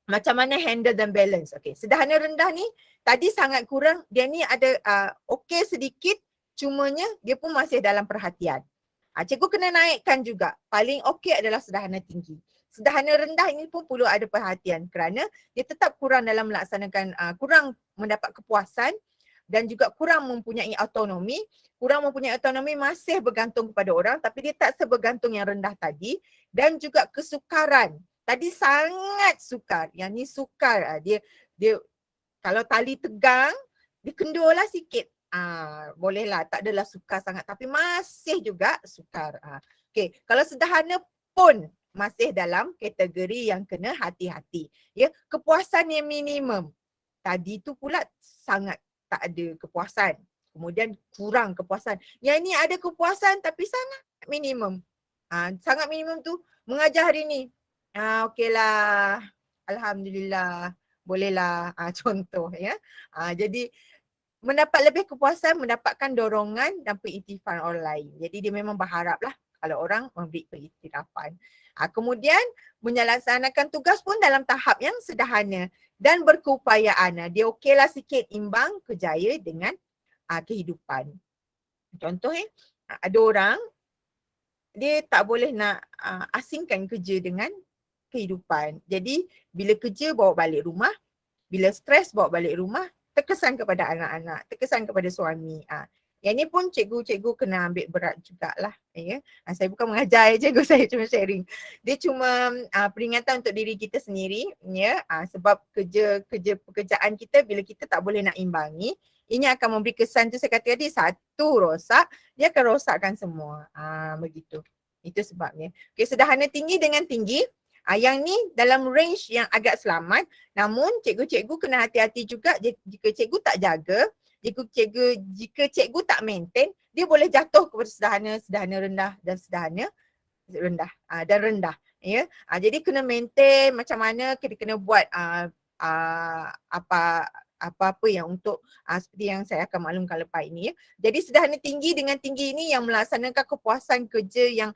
macam mana handle dan balance. Okey, sederhana rendah ni tadi sangat kurang, dia ni ada okey sedikit, cumanya dia pun masih dalam perhatian. Cikgu kena naikkan juga. Paling okey adalah sederhana tinggi. Sederhana rendah ini pun perlu ada perhatian kerana dia tetap kurang dalam melaksanakan, kurang mendapat kepuasan dan juga kurang mempunyai autonomi. Kurang mempunyai autonomi masih bergantung kepada orang tapi dia tak sebergantung yang rendah tadi. Dan juga kesukaran. Tadi sangat sukar. Yang ni sukar. Dia kalau tali tegang, dia kendurlah sikit. Bolehlah, tak adalah sukar sangat tapi masih juga sukar. Okey, kalau sederhana pun masih dalam kategori yang kena hati-hati. Ya, kepuasan yang minimum. Tadi tu pula sangat tak ada kepuasan. Kemudian kurang kepuasan. Yang ni ada kepuasan tapi sangat minimum. Sangat minimum tu mengajar hari ni. Okeylah. Alhamdulillah. Bolehlah. Contoh ya. Jadi mendapat lebih kepuasan, mendapatkan dorongan dan pengiktirafan orang lain. Jadi dia memang berharaplah kalau orang memberi pengiktirafan. Kemudian menyelaksanakan tugas pun dalam tahap yang sederhana dan berkeupayaan. Dia okeylah sikit imbang kejaya dengan kehidupan. Contoh ada orang dia tak boleh nak asingkan kerja dengan kehidupan. Jadi bila kerja bawa balik rumah, bila stres bawa balik rumah, terkesan kepada anak-anak, terkesan kepada suami. Yang ni pun cikgu-cikgu kena ambil berat jugalah. Ya. Saya bukan mengajar cikgu, saya cuma sharing. Dia cuma peringatan untuk diri kita sendiri. Ya. Sebab pekerjaan kita bila kita tak boleh nak imbangi, ini akan memberi kesan tu saya kata tadi, satu rosak, dia akan rosakkan semua. Begitu. Itu sebabnya. Okay, sederhana tinggi dengan tinggi. Yang ni dalam range yang agak selamat, namun cikgu-cikgu kena hati-hati juga jika cikgu tak jaga, jika cikgu tak maintain, dia boleh jatuh kepada sederhana rendah dan sederhana rendah dan rendah. Ya. Jadi kena maintain macam mana, kita kena buat apa-apa yang untuk seperti yang saya akan maklumkan lepas ini. Ya. Jadi sederhana tinggi dengan tinggi ini yang melaksanakan kepuasan kerja yang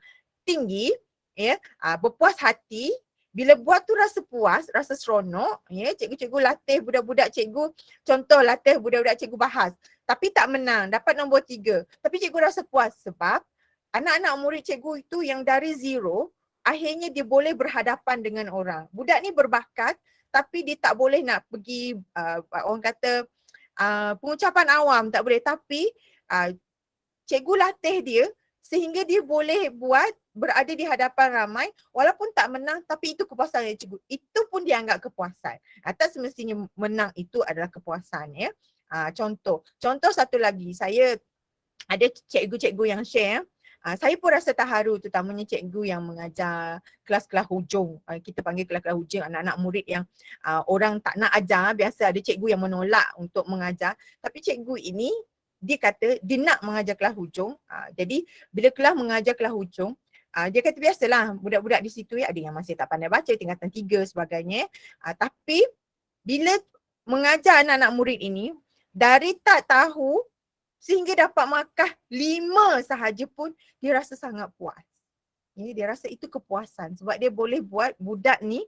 tinggi, ya, berpuas hati. Bila buat tu rasa puas, rasa seronok, ya, cikgu-cikgu latih budak-budak cikgu, contoh latih budak-budak cikgu bahas, tapi tak menang, dapat nombor 3. Tapi cikgu rasa puas sebab anak-anak murid cikgu itu yang dari zero, akhirnya dia boleh berhadapan dengan orang. Budak ni berbakat tapi dia tak boleh nak pergi orang kata pengucapan awam, tak boleh. Tapi cikgu latih dia sehingga dia boleh buat berada di hadapan ramai walaupun tak menang tapi itu kepuasan yang cikgu. Itu pun dianggap kepuasan. Tak semestinya menang itu adalah kepuasan ya. Contoh satu lagi, saya ada cikgu-cikgu yang share. Saya pun rasa terharu terutamanya cikgu yang mengajar kelas-kelas hujung. Kita panggil kelas-kelas hujung, anak-anak murid yang orang tak nak ajar. Biasa ada cikgu yang menolak untuk mengajar. Tapi cikgu ini dia kata dia nak mengajar kelas hujung. Jadi bila kelas mengajar kelas hujung, dia kata biasalah budak-budak di situ ya, ada yang masih tak pandai baca, tingkatan 3 sebagainya. Tapi bila mengajar anak-anak murid ini, dari tak tahu sehingga dapat markah 5 sahaja pun dia rasa sangat puas. Ya, dia rasa itu kepuasan sebab dia boleh buat budak ni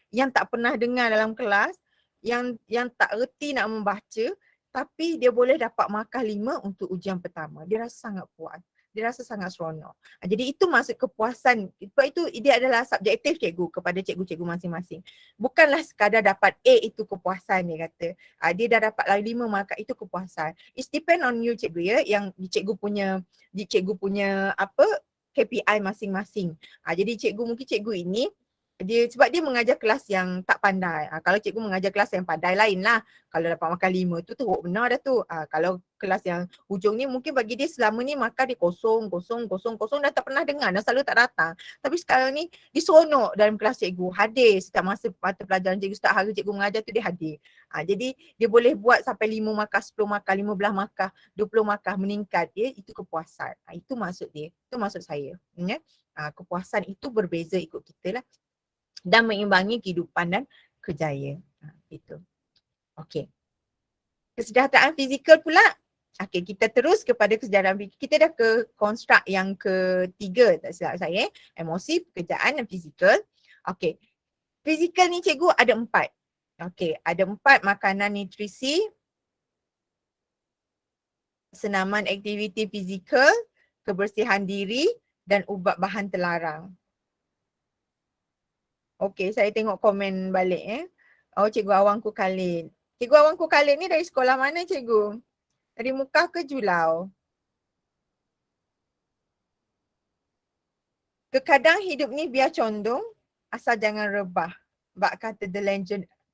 yang tak pernah dengar dalam kelas, yang tak reti nak membaca, tapi dia boleh dapat markah 5 untuk ujian pertama. Dia rasa sangat puas. Dia rasa sangat seronok. Jadi itu maksud kepuasan. Sebab itu dia adalah subjektif cikgu kepada cikgu-cikgu masing-masing. Bukanlah sekadar dapat A itu kepuasan dia kata. Dia dah dapat 5 markah itu kepuasan. It depend on you cikgu ya, yang cikgu punya apa KPI masing-masing. Jadi mungkin cikgu ini sebab dia mengajar kelas yang tak pandai. Kalau cikgu mengajar kelas yang pandai lain lah. Kalau dapat markah 5 tu teruk benar dah tu. Kalau kelas yang hujung ni mungkin bagi dia selama ni markah dia kosong dah tak pernah dengar, dah selalu tak datang. Tapi sekarang ni dia seronok dalam kelas cikgu, hadir setiap masa mata pelajaran cikgu, setiap hari cikgu mengajar tu dia hadir. Jadi dia boleh buat sampai 5 markah, 10 markah, 15 markah, 20 markah meningkat dia, itu kepuasan. Itu maksud dia, itu maksud saya. Ya? Kepuasan itu berbeza ikut kita lah. Dan mengimbangi kehidupan dan kerjaya. Itu. Okey. Kesejahteraan fizikal pula. Okey, kita terus kepada kesejahteraan fizikal. Kita dah ke konstruk yang ketiga, tak silap saya. Emosi, pekerjaan dan fizikal. Okey. Fizikal ni cikgu ada 4. Okey, ada 4 makanan nutrisi, senaman aktiviti fizikal, kebersihan diri dan ubat bahan terlarang. Okey, saya tengok komen balik Oh, Cikgu Awangku Khalid. Cikgu Awangku Khalid ni dari sekolah mana cikgu? Dari Mukah ke Julau? Kekadang hidup ni biar condong, asal jangan rebah. Bak kata the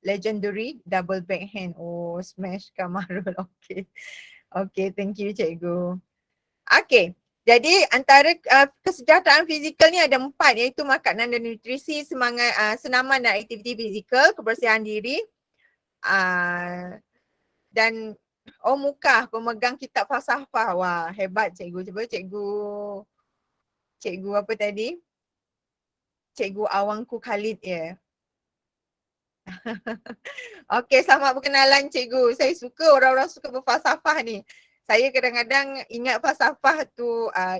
legendary double backhand. Oh, smash Kamarul. Okey. Okey, thank you cikgu. Okey. Jadi antara kesejahteraan fizikal ni ada 4 iaitu makanan dan nutrisi, semangat senaman dan aktiviti fizikal, kebersihan diri dan Mukah pemegang kitab falsafah. Wah, hebat cikgu. Cuba cikgu apa tadi? Cikgu Awangku Khalid ya. Okey, selamat berkenalan cikgu. Saya suka orang-orang suka berfalsafah ni. Saya kadang-kadang ingat falsafah tu,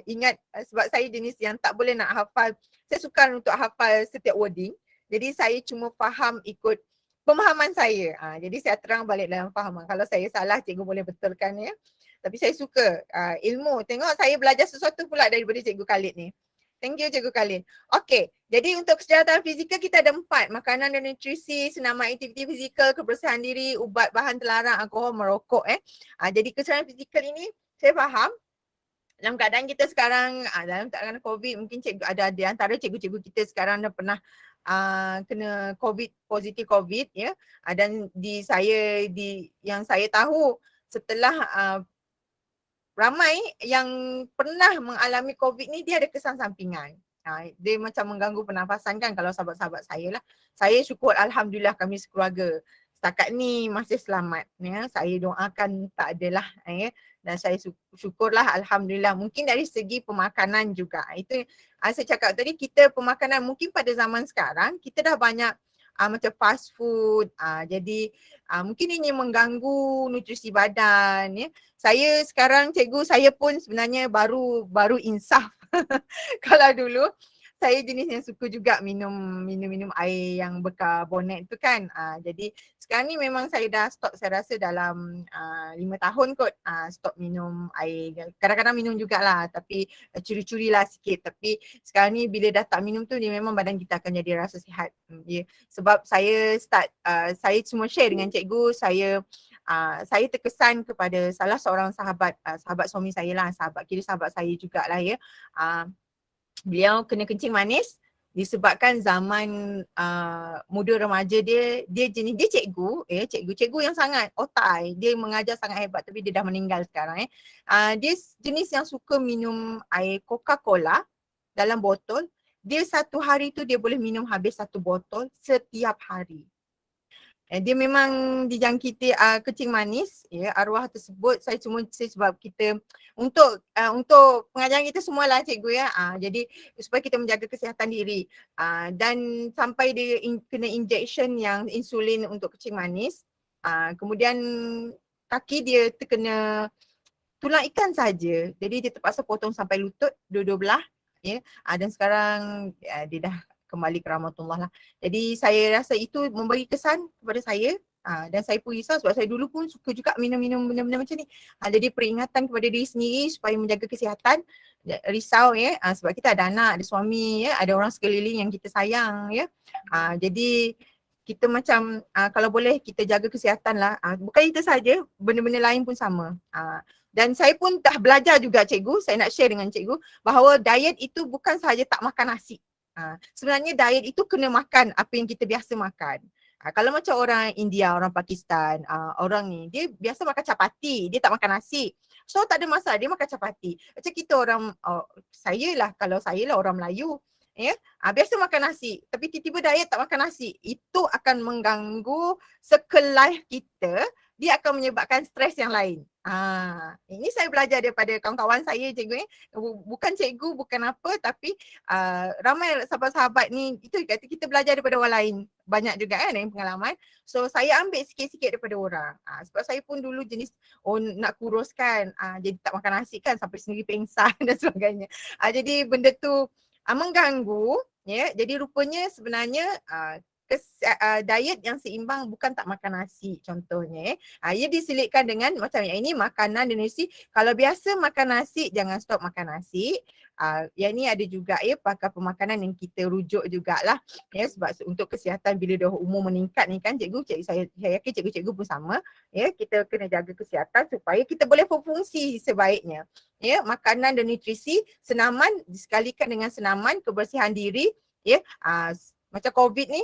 ingat sebab saya jenis yang tak boleh nak hafal. Saya suka untuk hafal setiap wording. Jadi saya cuma faham ikut pemahaman saya. Jadi saya terang balik dalam fahaman. Kalau saya salah, cikgu boleh betulkan ya. Tapi saya suka ilmu. Tengok saya belajar sesuatu pula daripada cikgu Khalid ni. Thank you cikgu Khalid. Okey, jadi untuk kesejahteraan fizikal kita ada 4. Makanan dan nutrisi, senaman aktiviti fizikal, kebersihan diri, ubat bahan terlarang, alkohol, merokok jadi kesejahteraan fizikal ini saya faham dalam keadaan kita sekarang dalam keadaan COVID, mungkin cikgu ada di antara cikgu-cikgu kita sekarang dah pernah kena positif COVID ya. Dan yang saya tahu setelah ramai yang pernah mengalami COVID ni dia ada kesan sampingan. Dia macam mengganggu pernafasan kan kalau sahabat-sahabat saya lah. Saya syukur alhamdulillah kami sekeluarga setakat ni masih selamat ya. Saya doakan tak adalah ya. Dan saya syukurlah alhamdulillah. Mungkin dari segi pemakanan juga. Itu saya cakap tadi, kita pemakanan mungkin pada zaman sekarang kita dah banyak macam fast food. Jadi mungkin ini mengganggu nutrisi badan ya. Saya sekarang cikgu, saya pun sebenarnya baru insaf. Kalau dulu saya jenis yang suka juga minum air yang berkarbonat tu kan. Jadi sekarang ni memang saya dah stop, saya rasa dalam 5 tahun kot stop minum air. Kadang-kadang minum jugalah tapi curi-curi lah sikit. Tapi sekarang ni bila dah tak minum tu, dia memang badan kita akan jadi rasa sihat. Sebab saya saya cuma share dengan cikgu, saya terkesan kepada salah seorang sahabat suami saya lah, sahabat saya jugalah ya. Beliau kena kencing manis disebabkan zaman muda remaja dia jenis dia cikgu yang sangat otak, dia mengajar sangat hebat tapi dia dah meninggal sekarang dia jenis yang suka minum air Coca-Cola dalam botol. Dia satu hari tu dia boleh minum habis 1 botol setiap hari. Dia memang dijangkiti kencing manis ya, arwah tersebut. Saya sebab kita untuk pengajaran kita semualah cikgu ya. Jadi supaya kita menjaga kesihatan diri dan sampai dia kena injection yang insulin untuk kencing manis. Kemudian kaki dia terkena tulang ikan saja. Jadi dia terpaksa potong sampai lutut dua-dua belah ya. Dan sekarang dia dah kembali ke rahmatullah lah. Jadi saya rasa itu memberi kesan kepada saya dan saya pun risau sebab saya dulu pun suka juga minum-minum benda-benda macam ni. Jadi peringatan kepada diri sendiri supaya menjaga kesihatan. Risau ya sebab kita ada anak, ada suami ya, ada orang sekeliling yang kita sayang ya. Jadi kita macam kalau boleh kita jaga kesihatan lah. Bukan itu saja, benda-benda lain pun sama. Dan saya pun dah belajar juga cikgu, saya nak share dengan cikgu bahawa diet itu bukan sahaja tak makan nasi. Sebenarnya diet itu kena makan apa yang kita biasa makan. Kalau macam orang India, orang Pakistan, orang ni dia biasa makan capati, dia tak makan nasi. So tak ada masalah, dia makan capati. Macam kita orang, kalau saya lah orang Melayu, ya, biasa makan nasi tapi tiba-tiba diet tak makan nasi, itu akan mengganggu sekelai kita, dia akan menyebabkan stres yang lain. Ini saya belajar daripada kawan-kawan saya cikgu bukan cikgu, bukan apa, tapi ramai sahabat-sahabat ni itu kata kita belajar daripada orang lain banyak juga kan yang pengalaman. So saya ambil sikit-sikit daripada orang. Sebab saya pun dulu jenis nak kuruskan, jadi tak makan nasi kan sampai sendiri pengsan dan sebagainya. Jadi benda tu mengganggu ya. Jadi rupanya sebenarnya diet yang seimbang, bukan tak makan nasi contohnya. Ia diselitkan dengan macam yang ini makanan dan nutrisi. Kalau biasa makan nasi, jangan stop makan nasi. Yang ni ada juga pakar pemakanan yang kita rujuk jugalah sebab untuk kesihatan bila dah umur meningkat ni kan saya yakin cikgu-cikgu pun sama kita kena jaga kesihatan supaya kita boleh berfungsi sebaiknya. Makanan dan nutrisi, senaman disekalikan dengan senaman, kebersihan diri macam COVID ni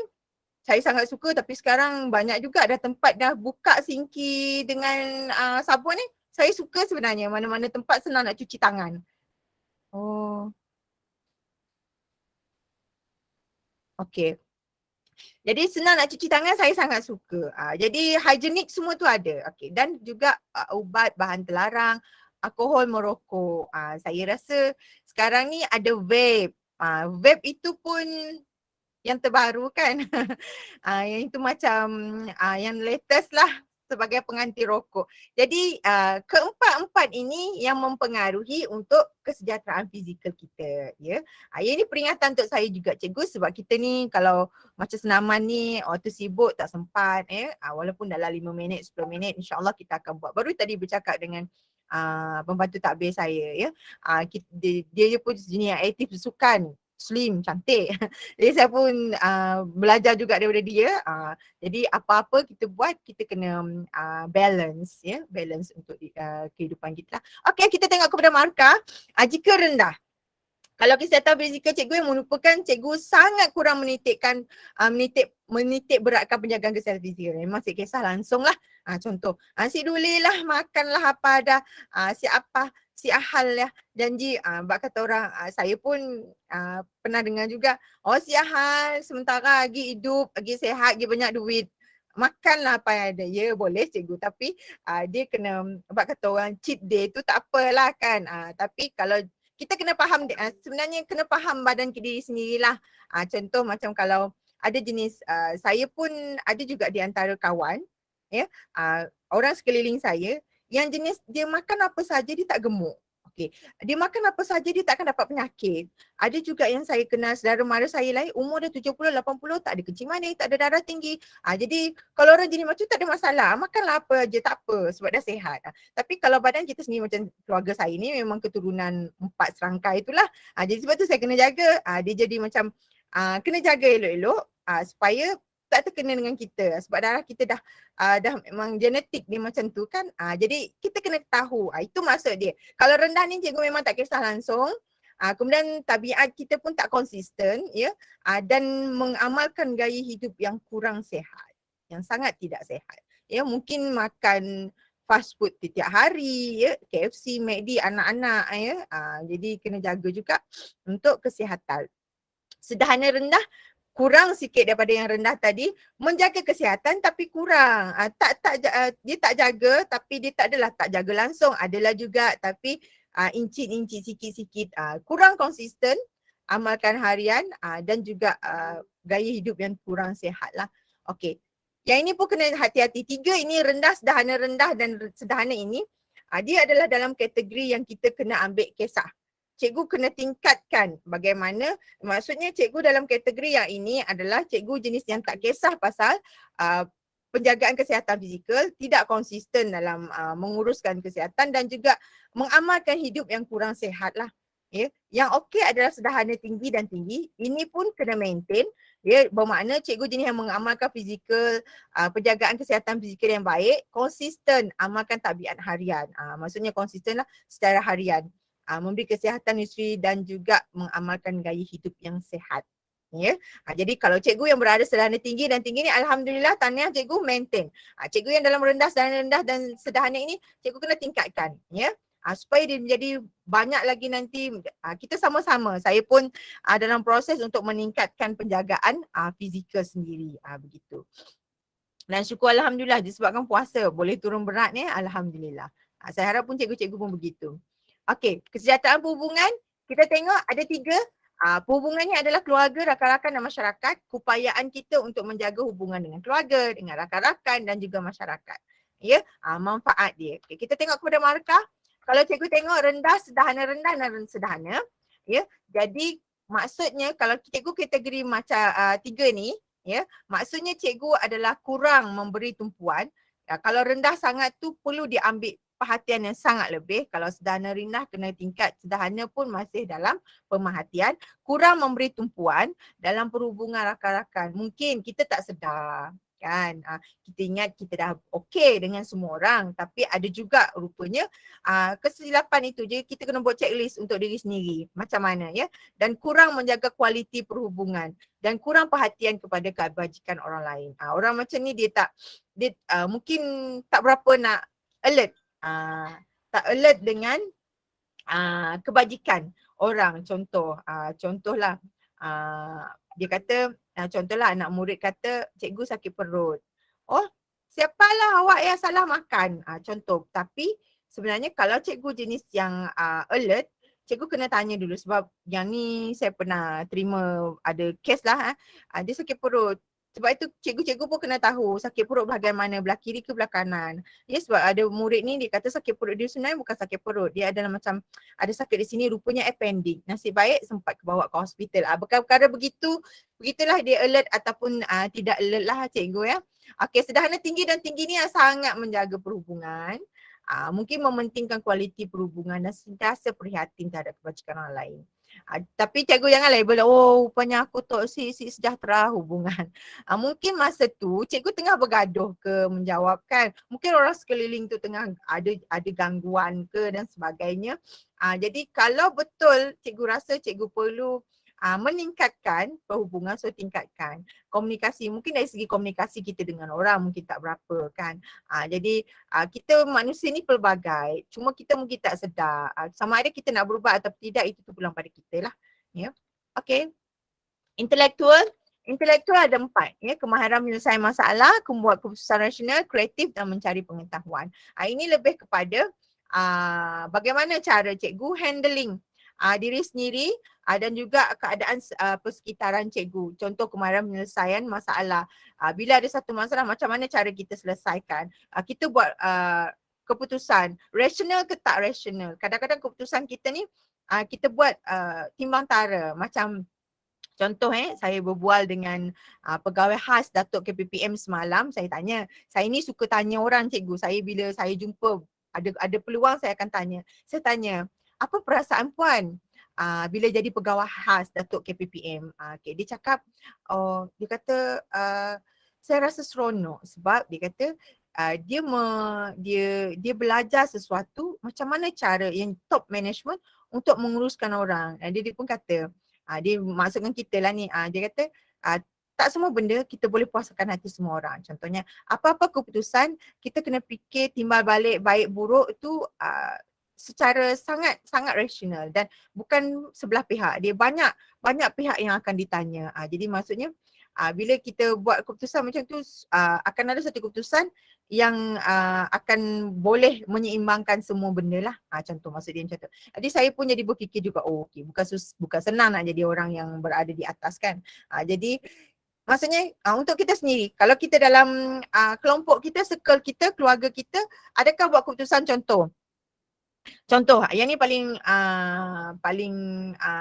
saya sangat suka, tapi sekarang banyak juga dah tempat dah buka sinki dengan sabun ni. Saya suka sebenarnya, mana-mana tempat senang nak cuci tangan. Oh. Okey. Jadi senang nak cuci tangan, saya sangat suka. Jadi hygienik semua tu ada. Okey, dan juga ubat, bahan terlarang, alkohol, merokok. Saya rasa sekarang ni ada vape. Vape itu pun yang terbaru kan. Yang itu macam yang latest lah sebagai pengganti rokok. Jadi keempat-empat ini yang mempengaruhi untuk kesejahteraan fizikal kita. Ini peringatan untuk saya juga cikgu, sebab kita ni kalau macam senaman ni waktu sibuk tak sempat walaupun dalam 5 minit 10 minit insyaAllah kita akan buat. Baru tadi bercakap dengan pembantu takbir saya dia pun jenis yang aktif bersukan, slim, cantik. Jadi saya pun belajar juga daripada dia. Jadi apa-apa kita buat, kita kena balance balance untuk kehidupan kita. Okey, kita tengok kepada markah. Jika rendah, kalau kesihatan fizikal cikgu yang merupakan cikgu sangat kurang menitik beratkan penjagaan kesihatan fizikal. Memang saya kisah langsung lah. Contoh, si Duli lah, makanlah apa ada, si apa, si Ahal lah, janji, bak kata orang, saya pun pernah dengar juga, si Ahal sementara lagi hidup, lagi sehat, lagi banyak duit, makanlah apa yang ada. Ya boleh cikgu, tapi dia kena, bak kata orang cheat day tu tak apalah kan. Tapi kalau kita kena faham, sebenarnya kena faham badan diri sendirilah. Contoh macam kalau ada jenis, saya pun ada juga di antara kawan, orang sekeliling saya yang jenis dia makan apa saja dia tak gemuk. Okey, dia makan apa saja dia tak akan dapat penyakit. Ada juga yang saya kenal saudara mara saya lain umur dah 70, 80 tak ada kencing manis, tak ada darah tinggi. Jadi kalau orang jenis macam tu tak ada masalah. Makanlah apa je tak apa sebab dah sihat. Tapi kalau badan kita sendiri macam keluarga saya ni memang keturunan 4 serangkai itulah. Jadi sebab tu saya kena jaga. Dia jadi macam kena jaga elok-elok supaya tak terkena dengan kita sebab darah kita dah memang genetik dia macam tu kan. Jadi kita kena tahu itu maksud dia. Kalau rendah ni cikgu memang tak kisah langsung. Kemudian tabiat kita pun tak konsisten dan mengamalkan gaya hidup yang kurang sihat, yang sangat tidak sihat. Mungkin makan fast food setiap hari, KFC, McD, anak-anak jadi kena jaga juga untuk kesihatan. Sederhana rendah kurang sikit daripada yang rendah tadi, menjaga kesihatan tapi kurang. Dia tak jaga tapi dia tak adalah tak jaga langsung, adalah juga tapi incit-incit sikit-sikit, kurang konsisten, amalkan harian dan juga gaya hidup yang kurang sihat lah. Okey. Yang ini pun kena hati-hati. 3 ini rendah, sederhana rendah dan sederhana ini dia adalah dalam kategori yang kita kena ambil kisah. Cikgu kena tingkatkan bagaimana, maksudnya cikgu dalam kategori yang ini adalah cikgu jenis yang tak kisah pasal penjagaan kesihatan fizikal, tidak konsisten dalam menguruskan kesihatan dan juga mengamalkan hidup yang kurang sihat lah. Yang okey adalah sederhana, tinggi dan tinggi. Ini pun kena maintain. Bermakna cikgu jenis yang mengamalkan fizikal, penjagaan kesihatan fizikal yang baik, konsisten amalkan tabiat harian. Maksudnya konsisten lah secara harian. Memberi kesihatan nutri dan juga mengamalkan gaya hidup yang sihat. Jadi kalau cikgu yang berada sederhana tinggi dan tinggi ni alhamdulillah tahniah cikgu maintain. Cikgu yang dalam rendah dan sederhana ini cikgu kena tingkatkan supaya dia menjadi banyak lagi nanti. Kita sama-sama, saya pun dalam proses untuk meningkatkan penjagaan fizikal sendiri begitu. Dan syukur alhamdulillah disebabkan puasa boleh turun berat ni, alhamdulillah. Saya harap pun cikgu-cikgu pun begitu. Okey, kesejahteraan perhubungan kita tengok ada 3. Perhubungannya adalah keluarga, rakan-rakan dan masyarakat. Keupayaan kita untuk menjaga hubungan dengan keluarga, dengan rakan-rakan dan juga masyarakat. Manfaat dia. Okay, kita tengok kepada markah. Kalau cikgu tengok rendah, rendah dan sederhana. Jadi maksudnya kalau cikgu kategori macam 3 ni, Ya, maksudnya cikgu adalah kurang memberi tumpuan. Kalau rendah sangat tu perlu diambil perhatian yang sangat lebih. Kalau sederhana rendah kena tingkat sederhana pun masih dalam pemerhatian. Kurang memberi tumpuan dalam perhubungan rakan-rakan. Mungkin kita tak sedar kan. Kita ingat kita dah okey dengan semua orang, tapi ada juga rupanya kesilapan itu. Jadi kita kena buat checklist untuk diri sendiri. Macam mana ya. Dan kurang menjaga kualiti perhubungan dan kurang perhatian kepada kebajikan orang lain. Orang macam ni dia mungkin tak berapa nak alert. Tak alert dengan kebajikan orang. Contohlah dia kata contohlah anak murid kata cikgu sakit perut. Oh, siapalah awak yang salah makan. Contoh. Tapi sebenarnya kalau cikgu jenis yang alert, cikgu kena tanya dulu sebab yang ni saya pernah terima ada kes lah. Dia sakit perut. Sebab itu cikgu-cikgu pun kena tahu sakit perut bahagian mana, belah kiri ke belah kanan. Ya, sebab ada murid ni dia kata sakit perut dia sebenarnya bukan sakit perut. Dia adalah macam ada sakit di sini rupanya appendix. Nasib baik sempat bawa ke hospital. Perkara begitulah dia alert ataupun tidak alert lah cikgu ya. Okey, sederhana tinggi dan tinggi ni yang sangat menjaga perhubungan. Mungkin mementingkan kualiti perhubungan dan sentiasa prihatin terhadap kebajikan orang lain. Tapi cikgu jangan label, oh rupanya aku toksik, sejahtera hubungan. Mungkin masa tu cikgu tengah bergaduh ke menjawabkan. Mungkin orang sekeliling tu tengah ada gangguan ke dan sebagainya. Jadi kalau betul cikgu rasa cikgu perlu meningkatkan perhubungan, so tingkatkan komunikasi. Mungkin dari segi komunikasi kita dengan orang mungkin tak berapa kan. Jadi kita manusia ni pelbagai, cuma kita mungkin tak sedar. Sama ada kita nak berubah atau tidak, itu tu pulang pada kita lah. Ya. Okay. Intelektual ada 4. Ya. Kemahiran menyelesaikan masalah, membuat keputusan rasional, kreatif dan mencari pengetahuan. Ini lebih kepada bagaimana cara cikgu handling diri sendiri dan juga keadaan persekitaran cikgu. Contoh kemahiran penyelesaian masalah. Bila ada satu masalah, macam mana cara kita selesaikan. Kita buat keputusan rasional ke tak rasional. Kadang-kadang keputusan kita ni kita buat timbang tara. Macam contoh saya berbual dengan pegawai khas Datuk KPPM semalam. Saya tanya, saya ni suka tanya orang cikgu. Saya bila saya jumpa ada peluang saya akan tanya. Saya tanya, apa perasaan puan bila jadi pegawai khas Datuk KPPM? Okay, dia cakap, dia kata saya rasa seronok sebab dia kata dia belajar sesuatu macam mana cara yang top management untuk menguruskan orang. Dia pun kata, dia maksudkan kita lah ni, dia kata tak semua benda kita boleh puaskan hati semua orang. Contohnya apa-apa keputusan kita kena fikir timbal balik baik buruk tu secara sangat rasional dan bukan sebelah pihak. Dia banyak pihak yang akan ditanya. Jadi maksudnya bila kita buat keputusan macam tu akan ada satu keputusan yang akan boleh menyeimbangkan semua benda lah. Contoh maksud dia macam tu. Jadi saya pun jadi berfikir juga, okay, bukan senang nak jadi orang yang berada di atas kan. Jadi maksudnya untuk kita sendiri, kalau kita dalam kelompok kita, circle kita, keluarga kita, adakah buat keputusan contoh yang ni paling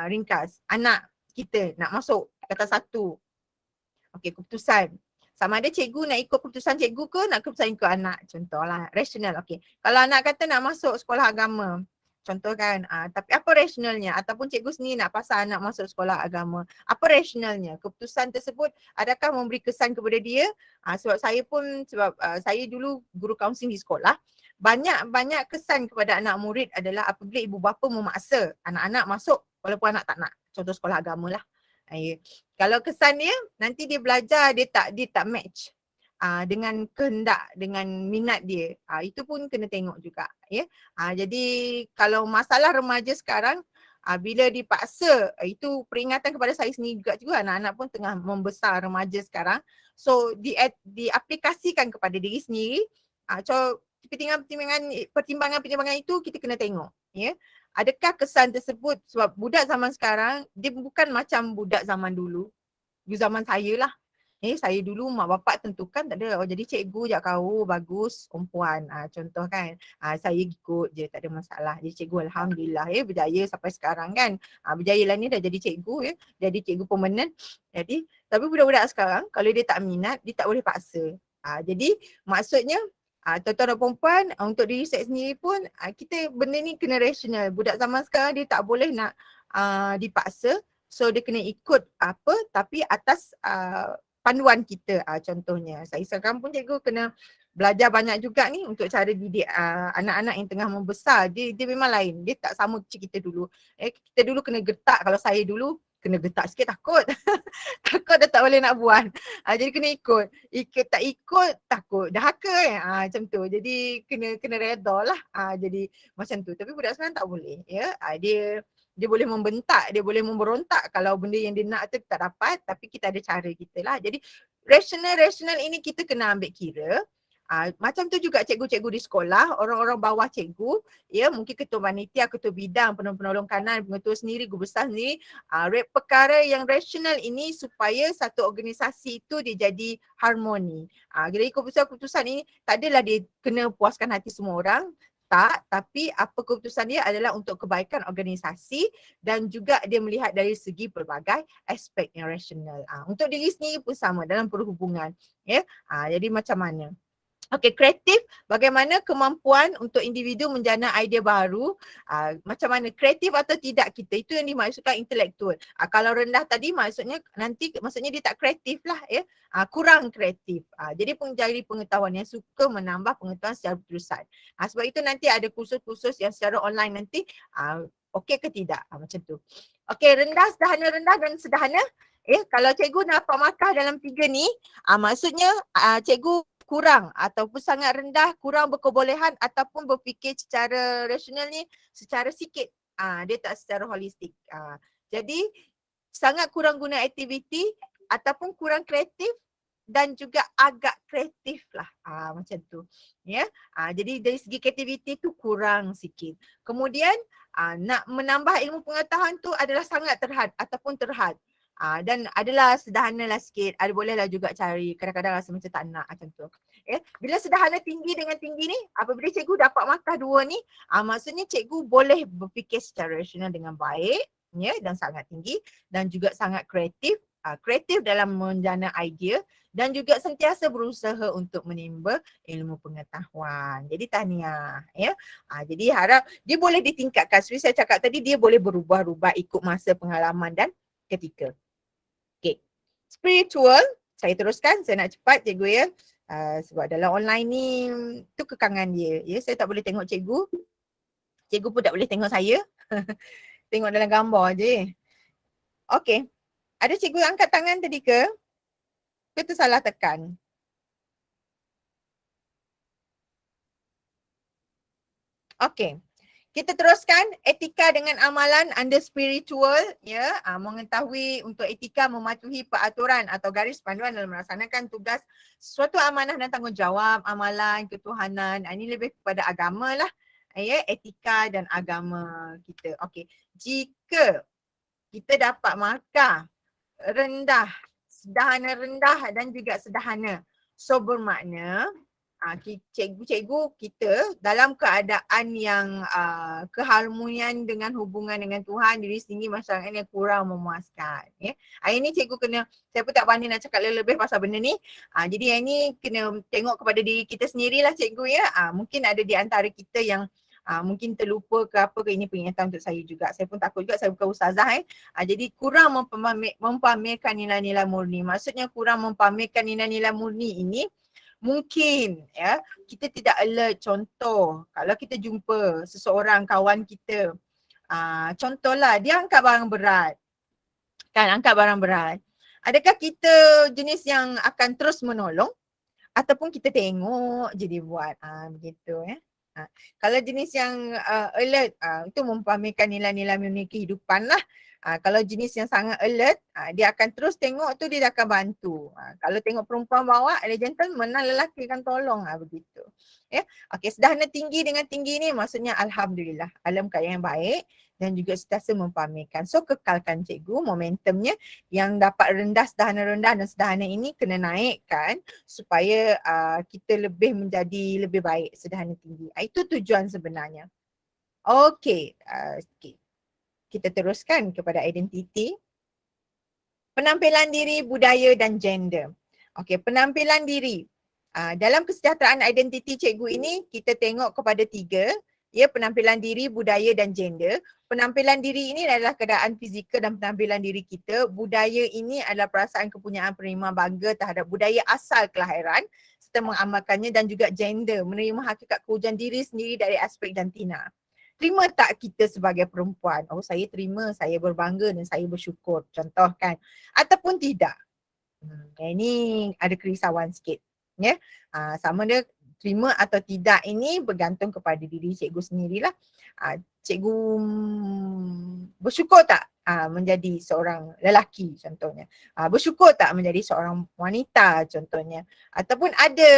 ringkas. Anak kita nak masuk kata 1. Okey, keputusan. Sama ada cikgu nak ikut keputusan cikgu ke nak keputusan ikut anak. Contohlah, rasional. Okey. Kalau anak kata nak masuk sekolah agama, contoh kan, tapi apa rasionalnya? Ataupun cikgu sendiri nak pasal anak masuk sekolah agama, apa rasionalnya? Keputusan tersebut adakah memberi kesan kepada dia? Sebab saya saya dulu guru kaunseling di sekolah, banyak kesan kepada anak murid adalah apabila ibu bapa memaksa anak-anak masuk walaupun anak tak nak. Contoh sekolah agama lah. Kalau kesan dia, nanti dia belajar dia tak match dengan kehendak, dengan minat dia. Itu pun kena tengok juga. Ya. Jadi kalau masalah remaja sekarang, bila dipaksa, itu peringatan kepada saya sendiri juga anak-anak pun tengah membesar remaja sekarang. So diaplikasikan kepada diri sendiri. So pertimbangan itu kita kena tengok. Ya. Adakah kesan tersebut, sebab budak zaman sekarang dia bukan macam budak zaman dulu, zaman saya lah. Saya dulu mak bapak tentukan tak ada. Jadi cikgu je kau bagus perempuan. Contoh kan. Saya ikut je, tak ada masalah. Jadi cikgu alhamdulillah berjaya sampai sekarang kan. Berjaya lah ni dah jadi cikgu jadi cikgu permanent. Jadi tapi budak-budak sekarang kalau dia tak minat, dia tak boleh paksa. Jadi maksudnya tuan-tuan dan perempuan untuk diri saya sendiri pun kita benda ni kena rasional. Budak zaman sekarang dia tak boleh nak dipaksa. So dia kena ikut apa tapi atas panduan kita contohnya. Saya sekarang pun cikgu kena belajar banyak juga ni untuk cara didik anak-anak yang tengah membesar. Dia memang lain. Dia tak sama macam kita dulu. Kita dulu kena getak. Kalau saya dulu kena getak sikit takut. Takut dah tak boleh nak buat. Jadi kena ikut. Tak ikut takut. Dahaka macam tu. Jadi kena reda lah. Jadi macam tu. Tapi budak sekarang tak boleh. Dia boleh membentak, dia boleh memberontak kalau benda yang dia nak tu tak dapat, tapi kita ada cara kita lah. Jadi rasional ini kita kena ambil kira. Macam tu juga cikgu-cikgu di sekolah, orang-orang bawah cikgu, mungkin ketua panitia, ketua bidang, penolong kanan, pengetua sendiri, guru besar sendiri, perkara yang rasional ini supaya satu organisasi itu dia jadi harmoni. Jadi keputusan ini tak adalah dia kena puaskan hati semua orang, tak, tapi apa keputusan dia adalah untuk kebaikan organisasi dan juga dia melihat dari segi pelbagai aspek yang rasional. Untuk diri sendiri pun sama dalam perhubungan. Jadi macam mana? Okey, kreatif, bagaimana kemampuan untuk individu menjana idea baru, macam mana kreatif atau tidak kita, itu yang dimaksudkan intelektual. Kalau rendah tadi maksudnya dia tak kreatif lah kurang kreatif. Jadi pencari pengetahuan yang suka menambah pengetahuan secara berterusan. Sebab itu nanti ada kursus-kursus yang secara online nanti, okey ke tidak, macam tu. Okey, rendah, rendah dan sederhana. Kalau cikgu dapat markah dalam 3 ni, maksudnya cikgu kurang ataupun sangat rendah, kurang berkebolehan ataupun berfikir secara rasional ni secara sikit. Dia tak secara holistik. Jadi sangat kurang guna aktiviti ataupun kurang kreatif dan juga agak kreatif lah. Macam tu. Jadi dari segi kreativiti tu kurang sikit. Kemudian nak menambah ilmu pengetahuan tu adalah sangat terhad ataupun terhad. Dan adalah sederhana lah sikit, bolehlah juga cari, kadang-kadang rasa macam tak nak macam tu. Bila sederhana tinggi dengan tinggi ni, apabila cikgu dapat markah 2 ni, maksudnya cikgu boleh berfikir secara rasional dengan baik dan sangat tinggi dan juga sangat kreatif, kreatif dalam menjana idea dan juga sentiasa berusaha untuk menimba ilmu pengetahuan. Jadi tahniah jadi harap dia boleh ditingkatkan. Seperti saya cakap tadi, dia boleh berubah-ubah ikut masa, pengalaman dan ketika. Okay. Spiritual, saya teruskan, saya nak cepat cikgu sebab dalam online ni tu kekangan dia. Saya tak boleh tengok cikgu. Cikgu pun tak boleh tengok saya. Tengok dalam gambar je. Okay. Ada cikgu angkat tangan tadi ke? Ke tu salah tekan? Okay. Kita teruskan etika dengan amalan under spiritual mengetahui untuk etika mematuhi peraturan atau garis panduan dalam melaksanakan tugas suatu amanah dan tanggungjawab amalan ketuhanan. Ini lebih kepada agama lah etika dan agama kita. Okey, jika kita dapat markah rendah, sederhana rendah dan juga sederhana, so bermakna cikgu-cikgu kita dalam keadaan yang keharmonian dengan hubungan dengan Tuhan, diri sendiri, masyarakat yang kurang memuaskan. Hari ni cikgu kena, saya pun tak pandai nak cakap lebih pasal benda ni. Jadi hari ni kena tengok kepada diri kita sendirilah cikgu mungkin ada di antara kita yang mungkin terlupa ke apa ke, ini peringatan untuk saya juga. Saya pun takut juga, saya bukan ustazah jadi kurang mempamerkan nilai-nilai murni. Maksudnya kurang mempamerkan nilai-nilai murni ini mungkin kita tidak alert. Contoh, kalau kita jumpa seseorang kawan kita, contohlah dia angkat barang berat, adakah kita jenis yang akan terus menolong ataupun kita tengok je dia buat begitu kalau jenis yang alert, itu mempamerkan nilai-nilai murni kehidupan lah. Kalau jenis yang sangat alert, dia akan terus tengok tu, dia akan bantu. Kalau tengok perempuan bawa, ada gentleman lah, lelaki akan tolong begitu. Okey, sederhana tinggi dengan tinggi ni maksudnya alhamdulillah, alam keadaan yang baik dan juga sentiasa mempamerkan. So kekalkan cikgu momentumnya, yang dapat rendah, sederhana rendah dan sederhana ini kena naikkan supaya kita lebih menjadi lebih baik, sederhana tinggi. Itu tujuan sebenarnya. Okey, kita teruskan kepada identiti. Penampilan diri, budaya dan gender. Okey, penampilan diri. Dalam kesejahteraan identiti cikgu ini kita tengok kepada 3, ya, penampilan diri, budaya dan gender. Penampilan diri ini adalah keadaan fizikal dan penampilan diri kita. Budaya ini adalah perasaan kepunyaan penerima bangga terhadap budaya asal kelahiran serta mengamalkannya, dan juga gender, menerima hakikat kewujudan diri sendiri dari aspek jantina. Terima tak kita sebagai perempuan? Oh, saya terima, saya berbangga dan saya bersyukur, contoh kan. Ataupun tidak. Yang ini ada kerisauan sikit. Ya, sama dia terima atau tidak ini bergantung kepada diri cikgu sendirilah. Cikgu bersyukur tak menjadi seorang lelaki contohnya. Bersyukur tak menjadi seorang wanita contohnya. Ataupun ada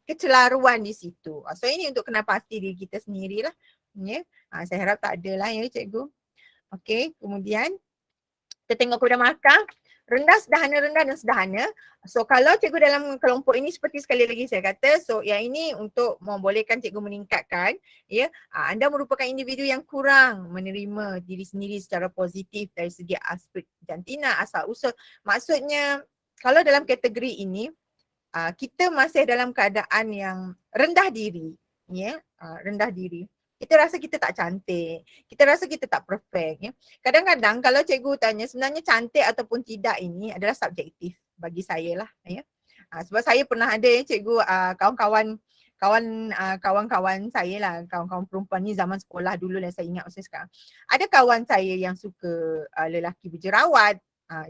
kecelaruan di situ. So ini untuk kena pasti diri kita sendirilah. Ya, saya harap tak ada lah ya cikgu. Okey, kemudian kita tengok kepada markah. Rendah, sederhana, rendah dan sederhana. So kalau cikgu dalam kelompok ini seperti sekali lagi saya kata, so yang ini untuk membolehkan cikgu meningkatkan, ya, anda merupakan individu yang kurang menerima diri sendiri secara positif dari segi aspek jantina, asal usul. Maksudnya kalau dalam kategori ini, kita masih dalam keadaan yang rendah diri, ya, rendah diri. Kita rasa kita tak cantik, kita rasa kita tak perfect, ya. Kadang-kadang kalau cikgu tanya sebenarnya cantik ataupun tidak ini adalah subjektif bagi saya lah, ya. Sebab saya pernah ada cikgu, kawan-kawan saya lah, kawan-kawan perempuan ni zaman sekolah dulu yang saya ingat masa sekarang. Ada kawan saya yang suka lelaki berjerawat,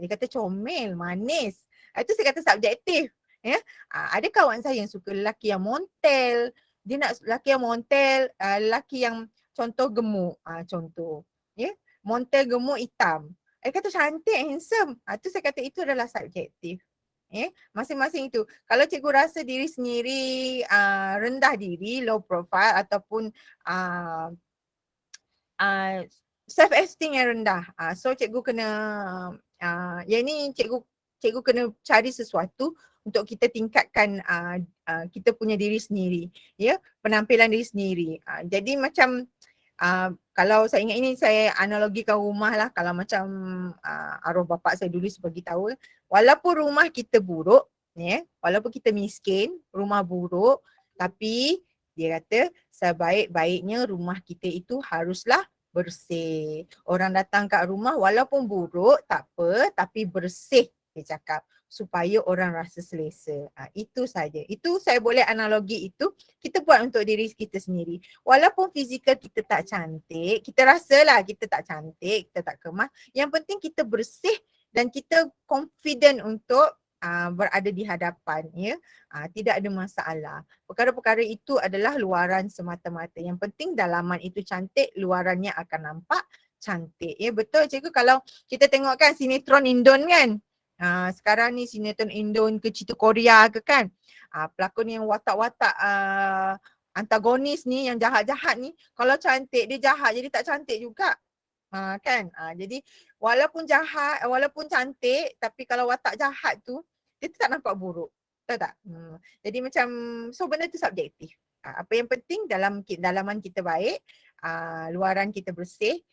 dia kata comel, manis. Itu saya kata subjektif, ya. Ada kawan saya yang suka lelaki yang montel. Dia nak lelaki yang montel, lelaki yang contoh gemuk, contoh, ya, montel gemuk hitam. Dia kata cantik, handsome. Tu saya kata itu adalah subjektif. Masing-masing itu. Kalau cikgu rasa diri sendiri rendah diri, low profile ataupun self esteem yang rendah, so cikgu kena yang ni cikgu kena cari sesuatu untuk kita tingkatkan kita punya diri sendiri, ya, penampilan diri sendiri. Jadi macam kalau saya ingat ini, saya analogikan rumah lah. Kalau macam arwah bapa saya dulu bagi tahu, walaupun rumah kita buruk, ya, walaupun kita miskin, rumah buruk, tapi dia kata sebaik-baiknya rumah kita itu haruslah bersih. Orang datang kat rumah walaupun buruk tak apa, tapi bersih, dia cakap, supaya orang rasa selesa. Itu saja. Itu saya boleh analogi itu kita buat untuk diri kita sendiri. Walaupun fizikal kita tak cantik, kita rasalah kita tak cantik, kita tak kemas, yang penting kita bersih dan kita confident untuk berada di hadapan, ya. Tidak ada masalah. Perkara-perkara itu adalah luaran semata-mata. Yang penting dalaman itu cantik, luarannya akan nampak cantik. Ya, betul cikgu. Kalau kita tengok kan sinetron Indon kan, sekarang ni sinetron Indon ke cerita Korea ke kan, pelakon yang watak-watak antagonis ni, yang jahat-jahat ni, kalau cantik dia jahat jadi tak cantik juga. Kan? Jadi walaupun jahat, walaupun cantik, tapi kalau watak jahat tu dia tak nampak buruk. Tahu tak? Jadi macam, so benda tu subjektif. Apa yang penting dalaman kita baik, luaran kita bersih,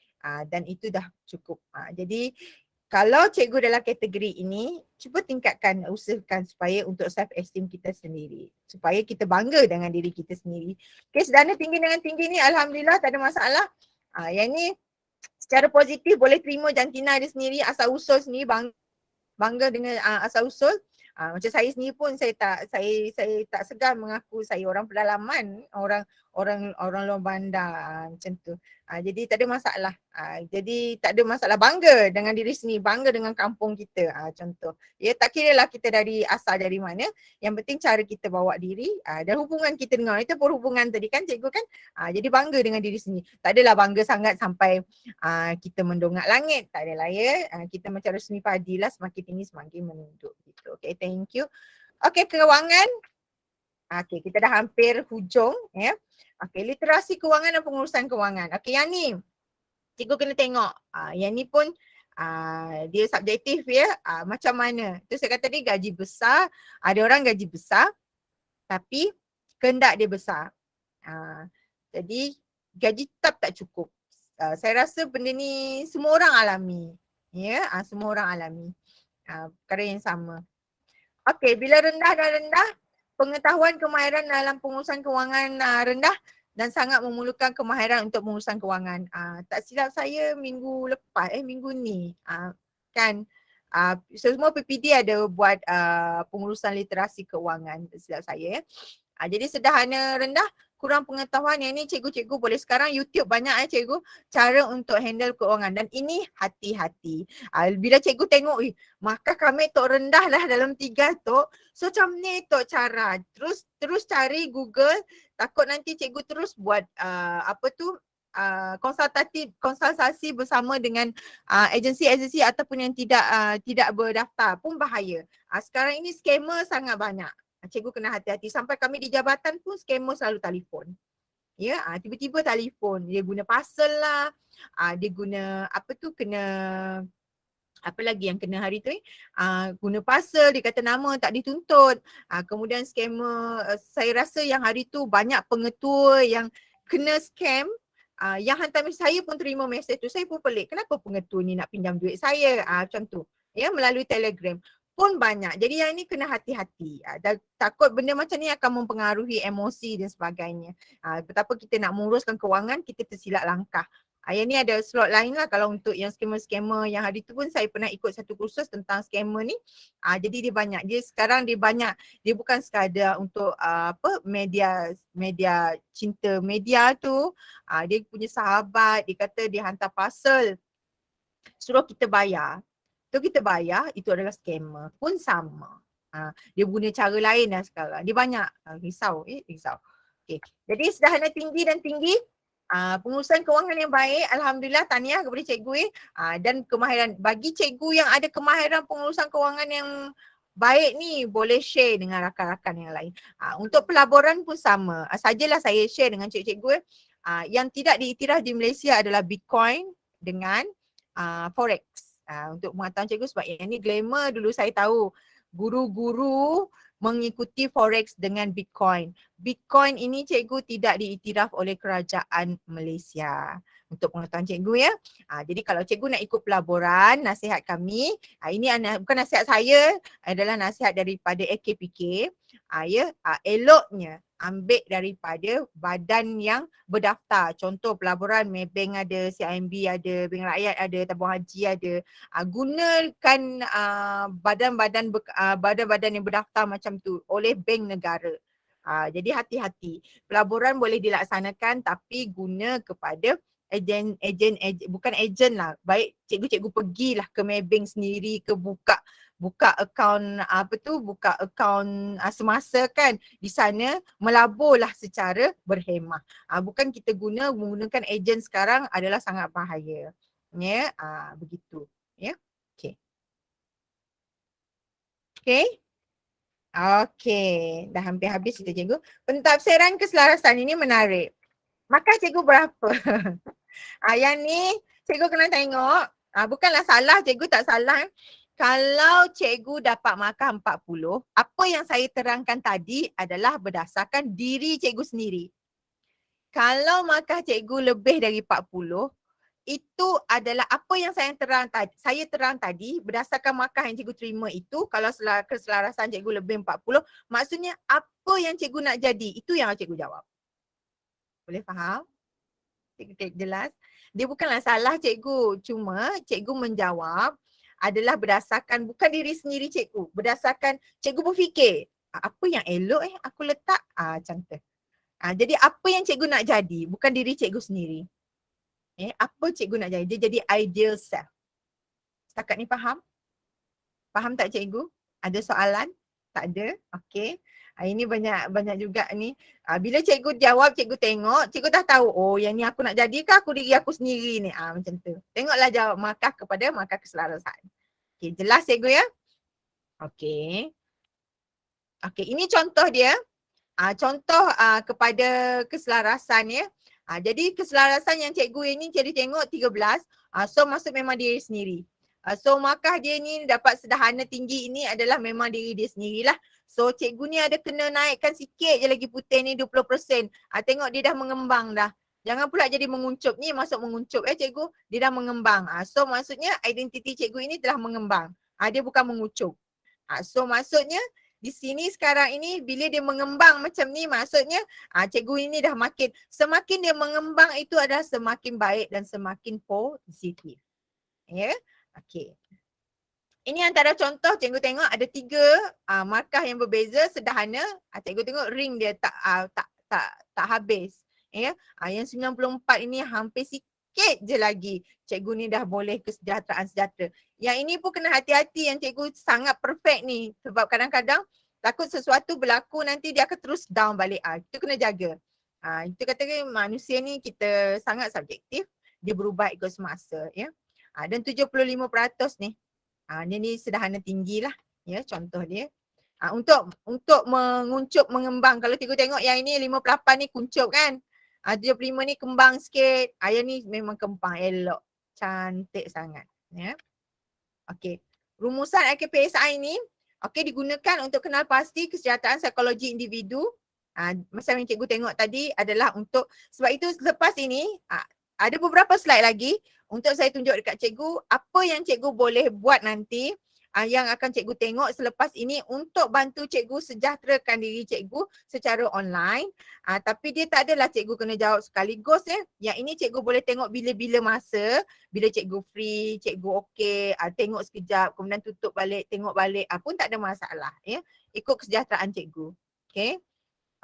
dan itu dah cukup. Jadi kalau cikgu dalam kategori ini, cuba tingkatkan, usahakan supaya untuk self esteem kita sendiri. Supaya kita bangga dengan diri kita sendiri. Okay, sederhana tinggi dengan tinggi ni alhamdulillah tak ada masalah. Yang ni secara positif boleh terima jantina dia sendiri, asal usul sendiri, bangga dengan asal usul. Macam saya sendiri pun saya tak segan mengaku saya orang pedalaman, orang luar bandar, macam tu. Jadi tak ada masalah. Jadi tak ada masalah, bangga dengan diri sendiri, bangga dengan kampung kita, contoh. Ya, tak kira lah kita dari asal dari mana, yang penting cara kita bawa diri dan hubungan kita dengan itu perhubungan tadi kan cikgu kan. Jadi bangga dengan diri sendiri. Tak adalah bangga sangat sampai kita mendongak langit, tak adalah, ya. Kita macam resmi padi lah, semakin tinggi semakin menunduk gitu. Okay, thank you. Okay, kewangan. Okay, kita dah hampir hujung, ya. Okay, literasi kewangan dan pengurusan kewangan. Okay, yang ni Cikgu kena tengok. Yang ni pun dia subjektif ya. Macam mana. Tu saya kata tadi gaji besar. Ada orang gaji besar tapi kehendak dia besar. Jadi gaji tetap tak cukup. Saya rasa benda ni semua orang alami. Ya, semua orang alami. Perkara yang sama. Okey, bila rendah dan rendah, pengetahuan kemahiran dalam pengurusan kewangan rendah dan sangat memerlukan kemahiran untuk pengurusan kewangan. Tak silap saya minggu lepas, minggu ni kan semua PPD ada buat pengurusan literasi kewangan, tak silap saya. Jadi sederhana rendah, kurang pengetahuan. Yang ni cikgu-cikgu boleh sekarang YouTube banyak cikgu cara untuk handle keuangan dan ini hati-hati. Bila cikgu tengok maka kami tok rendah lah dalam 3 tok. So macam ni tok cara. Terus cari Google, takut nanti cikgu terus buat konsultasi bersama dengan agensi-agensi ataupun yang tidak berdaftar pun bahaya. Sekarang ini scammer sangat banyak. Cikgu kena hati-hati. Sampai kami di jabatan pun scammer selalu telefon. Ya, tiba-tiba telefon. Dia guna parcel lah. Dia guna apa lagi yang kena hari tu guna parcel, dia kata nama tak dituntut. Kemudian scammer, saya rasa yang hari tu banyak pengetua yang kena scam. Yang hantar mesej, saya pun terima mesej tu. Saya pun pelik, kenapa pengetua ni nak pinjam duit saya? Macam tu. Ya, melalui Telegram pun banyak. Jadi yang ni kena hati-hati. Takut benda macam ni akan mempengaruhi emosi dan sebagainya. Betapa kita nak menguruskan kewangan, kita tersilap langkah. Yang ni ada slot lain lah kalau untuk yang scammer-scammer yang hari tu pun saya pernah ikut satu kursus tentang scammer ni. Jadi dia banyak. Dia bukan sekadar untuk media cinta media tu. Dia punya sahabat, dia kata dia hantar parcel, suruh kita bayar. Tu kita bayar, itu adalah scammer pun sama. Dia guna cara lain dah sekarang. Dia banyak risau. Okay. Jadi sederhana tinggi dan tinggi, pengurusan kewangan yang baik, alhamdulillah, tahniah kepada cikgu dan kemahiran. Bagi cikgu yang ada kemahiran pengurusan kewangan yang baik ni, boleh share dengan rakan-rakan yang lain. Untuk pelaburan pun sama. Sajalah saya share dengan cikgu-cikgu. Yang tidak diiktiraf di Malaysia adalah Bitcoin dengan Forex. Untuk pengetahuan cikgu, sebab yang ni glamour dulu saya tahu. Guru-guru mengikuti Forex dengan Bitcoin. Bitcoin ini cikgu tidak diiktiraf oleh kerajaan Malaysia. Untuk pengetahuan cikgu ya. Jadi kalau cikgu nak ikut pelaburan, nasihat kami, ini bukan nasihat saya, adalah nasihat daripada AKPK. Eloknya ambil daripada badan yang berdaftar. Contoh pelaburan, Maybank ada, CIMB ada, Bank Rakyat ada, Tabung Haji ada. Gunakan badan-badan yang berdaftar macam tu oleh bank negara. Jadi hati-hati. Pelaburan boleh dilaksanakan tapi guna kepada ejen, bukan ejen lah. Baik cikgu-cikgu pergilah ke Maybank sendiri, ke buka akaun buka akaun semasa kan. Di sana melaburlah secara berhemah. Bukan kita menggunakan ejen sekarang adalah sangat bahaya. Ya, begitu. Ya. Okey. Okey. Okey, dah hampir habis kita cikgu. Pentafsiran keselarasan ini menarik. Maka cikgu berapa? Yang ni cikgu kena tengok. Bukanlah salah, cikgu tak salah. Kalau cikgu dapat markah 40, apa yang saya terangkan tadi adalah berdasarkan diri cikgu sendiri. Kalau markah cikgu lebih dari 40, itu adalah apa yang saya terang tadi berdasarkan markah yang cikgu terima itu. Kalau keselarasan cikgu lebih 40, maksudnya apa yang cikgu nak jadi, itu yang cikgu jawab. Boleh faham? Cikgu jelas? Dia bukanlah salah cikgu, cuma cikgu menjawab adalah berdasarkan bukan diri sendiri cikgu, berdasarkan cikgu berfikir apa yang elok aku letak macam tu. Jadi apa yang cikgu nak jadi, bukan diri cikgu sendiri. Apa cikgu nak jadi, dia jadi ideal self. Setakat ni faham? Faham tak cikgu? Ada soalan? Tak ada? Okey. Ini banyak juga ni. Bila cikgu jawab, cikgu tengok, cikgu dah tahu, oh yang ni aku nak jadi ke aku diri aku sendiri ni. Macam tu. Tengoklah jawab markah kepada markah keselarasan. Okey, jelas cikgu ya? Okey. Okey, ini contoh dia. Contoh kepada keselarasan ya. Jadi keselarasan yang cikgu ini jadi tengok 13, so maksud memang diri sendiri. So markah dia ni dapat sederhana tinggi ini adalah memang diri dia sendirilah. So cikgu ni ada kena naikkan sikit je lagi putih ni 20%. Tengok dia dah mengembang dah. Jangan pula jadi menguncup, ni masuk menguncup cikgu, dia dah mengembang. So maksudnya identiti cikgu ini telah mengembang. Dia bukan mengucup. So maksudnya di sini sekarang ini bila dia mengembang macam ni, maksudnya cikgu ini dah makin, semakin dia mengembang itu adalah semakin baik dan semakin positif. Ya, okey. Ini antara contoh cikgu tengok ada 3 markah yang berbeza sederhana. Cikgu tengok ring dia tak habis. Ya, yang 94 ini hampir sikit je lagi cikgu ni dah boleh kesejahteraan sejahtera. Yang ini pun kena hati-hati yang cikgu sangat perfect ni, sebab kadang-kadang takut sesuatu berlaku nanti dia akan terus down balik. Itu kena jaga. Itu kata manusia ni kita sangat subjektif, dia berubah ikut semasa ya. Dan 75% ni dia ni sederhana tinggi lah ya, contoh dia. Untuk menguncup mengembang, kalau cikgu tengok yang ini 58 ni kuncup kan. 75 ni kembang sikit. Yang ni memang kembang elok. Cantik sangat ya. Okey. Rumusan IKPSI ni digunakan untuk kenal pasti kesejahteraan psikologi individu. Macam yang cikgu tengok tadi adalah untuk, sebab itu selepas ini ada beberapa slide lagi untuk saya tunjuk dekat cikgu apa yang cikgu boleh buat nanti yang akan cikgu tengok selepas ini untuk bantu cikgu sejahterakan diri cikgu secara online. Tapi dia tak adalah cikgu kena jawab sekaligus ya. Yang ini cikgu boleh tengok bila-bila masa, bila cikgu free, cikgu okey, tengok sekejap kemudian tutup balik, tengok balik pun tak ada masalah ya. Ikut kesejahteraan cikgu. Okey.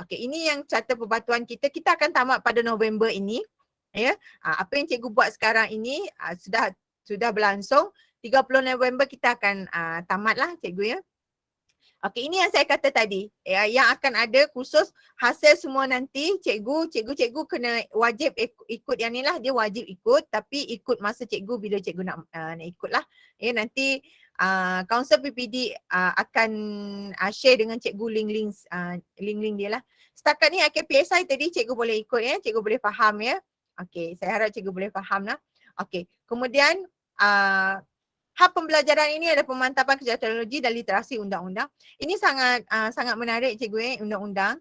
Okey, ini yang carta perbatuan kita. Kita akan tamat pada November ini. Ya. Apa yang cikgu buat sekarang ini sudah berlangsung. 30 November kita akan tamatlah cikgu ya. Okey, ini yang saya kata tadi. Yang akan ada khusus hasil semua nanti cikgu kena wajib ikut yang ni lah. Dia wajib ikut, tapi ikut masa cikgu bila cikgu nak ikut lah. Ya, nanti Kaunsil PPD akan share dengan cikgu link-link dia lah. Setakat ni IKPSI tadi cikgu boleh ikut ya, cikgu boleh faham ya. Okey, saya harap cikgu boleh faham lah. Okey, kemudian hak pembelajaran ini ada pemantapan kesejahteraan teknologi dan literasi undang-undang. Ini sangat menarik cikgu undang-undang,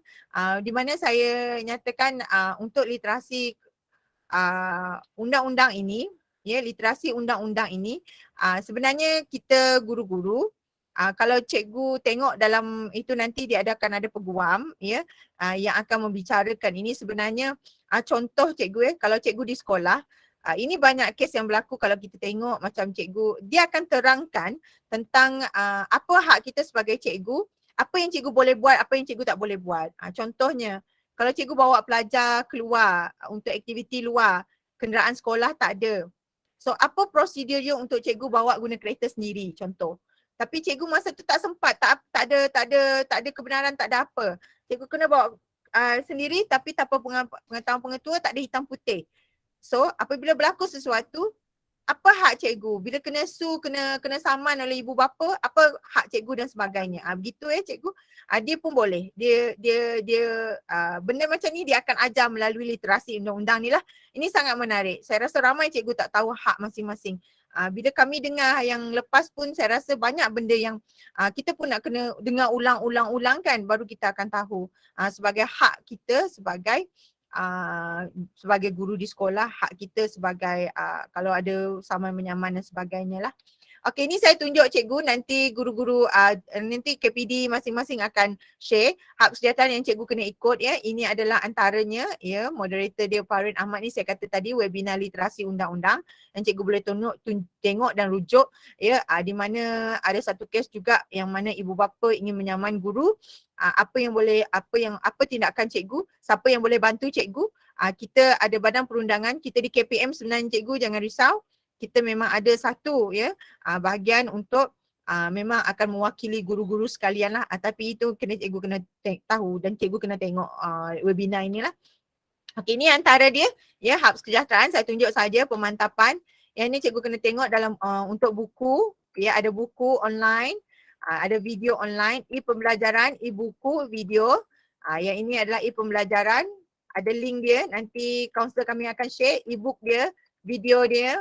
di mana saya nyatakan untuk literasi undang-undang ini, ya, literasi undang-undang ini, sebenarnya kita guru-guru, kalau cikgu tengok dalam itu nanti dia akan ada peguam ya, yang akan membicarakan ini. Sebenarnya contoh cikgu kalau cikgu di sekolah, ini banyak kes yang berlaku kalau kita tengok macam cikgu, dia akan terangkan tentang apa hak kita sebagai cikgu, apa yang cikgu boleh buat, apa yang cikgu tak boleh buat. Contohnya, kalau cikgu bawa pelajar keluar untuk aktiviti luar, kenderaan sekolah tak ada. So apa prosedur dia untuk cikgu bawa guna kereta sendiri contoh. Tapi cikgu masa tu tak sempat, tak ada kebenaran, tak ada apa. Cikgu kena bawa sendiri tapi tanpa pengetahuan pengetua, tak ada hitam putih. So apabila berlaku sesuatu, apa hak cikgu? Bila kena kena saman oleh ibu bapa, apa hak cikgu dan sebagainya. Begitu cikgu. Dia pun boleh. Dia benda macam ni dia akan ajar melalui literasi undang-undang ni lah. Ini sangat menarik. Saya rasa ramai cikgu tak tahu hak masing-masing. Bila kami dengar yang lepas pun saya rasa banyak benda yang kita pun nak kena dengar ulang-ulang kan baru kita akan tahu sebagai hak kita sebagai guru di sekolah, hak kita sebagai kalau ada saman menyaman dan sebagainya lah. Okey, ini saya tunjuk cikgu, nanti guru-guru nanti KPD masing-masing akan share hak kesejahteraan yang cikgu kena ikut ya. Ini adalah antaranya ya, moderator dia Farid Ahmad ni saya kata tadi webinar literasi undang-undang yang cikgu boleh tengok dan rujuk ya, di mana ada satu kes juga yang mana ibu bapa ingin menyaman guru, apa tindakan cikgu, siapa yang boleh bantu cikgu. Kita ada badan perundangan, kita di KPM sebenarnya cikgu jangan risau. Kita memang ada satu ya bahagian untuk memang akan mewakili guru-guru sekalian lah. Tapi itu cikgu kena tahu dan cikgu kena tengok webinar inilah. Okey, ini antara dia ya, hak kesejahteraan saya tunjuk saja pemantapan. Yang ni cikgu kena tengok dalam untuk buku ya, ada buku online, ada video online, e-pembelajaran, e-buku, video. Yang ini adalah e-pembelajaran, ada link dia, nanti kaunselor kami akan share e-book dia, video dia,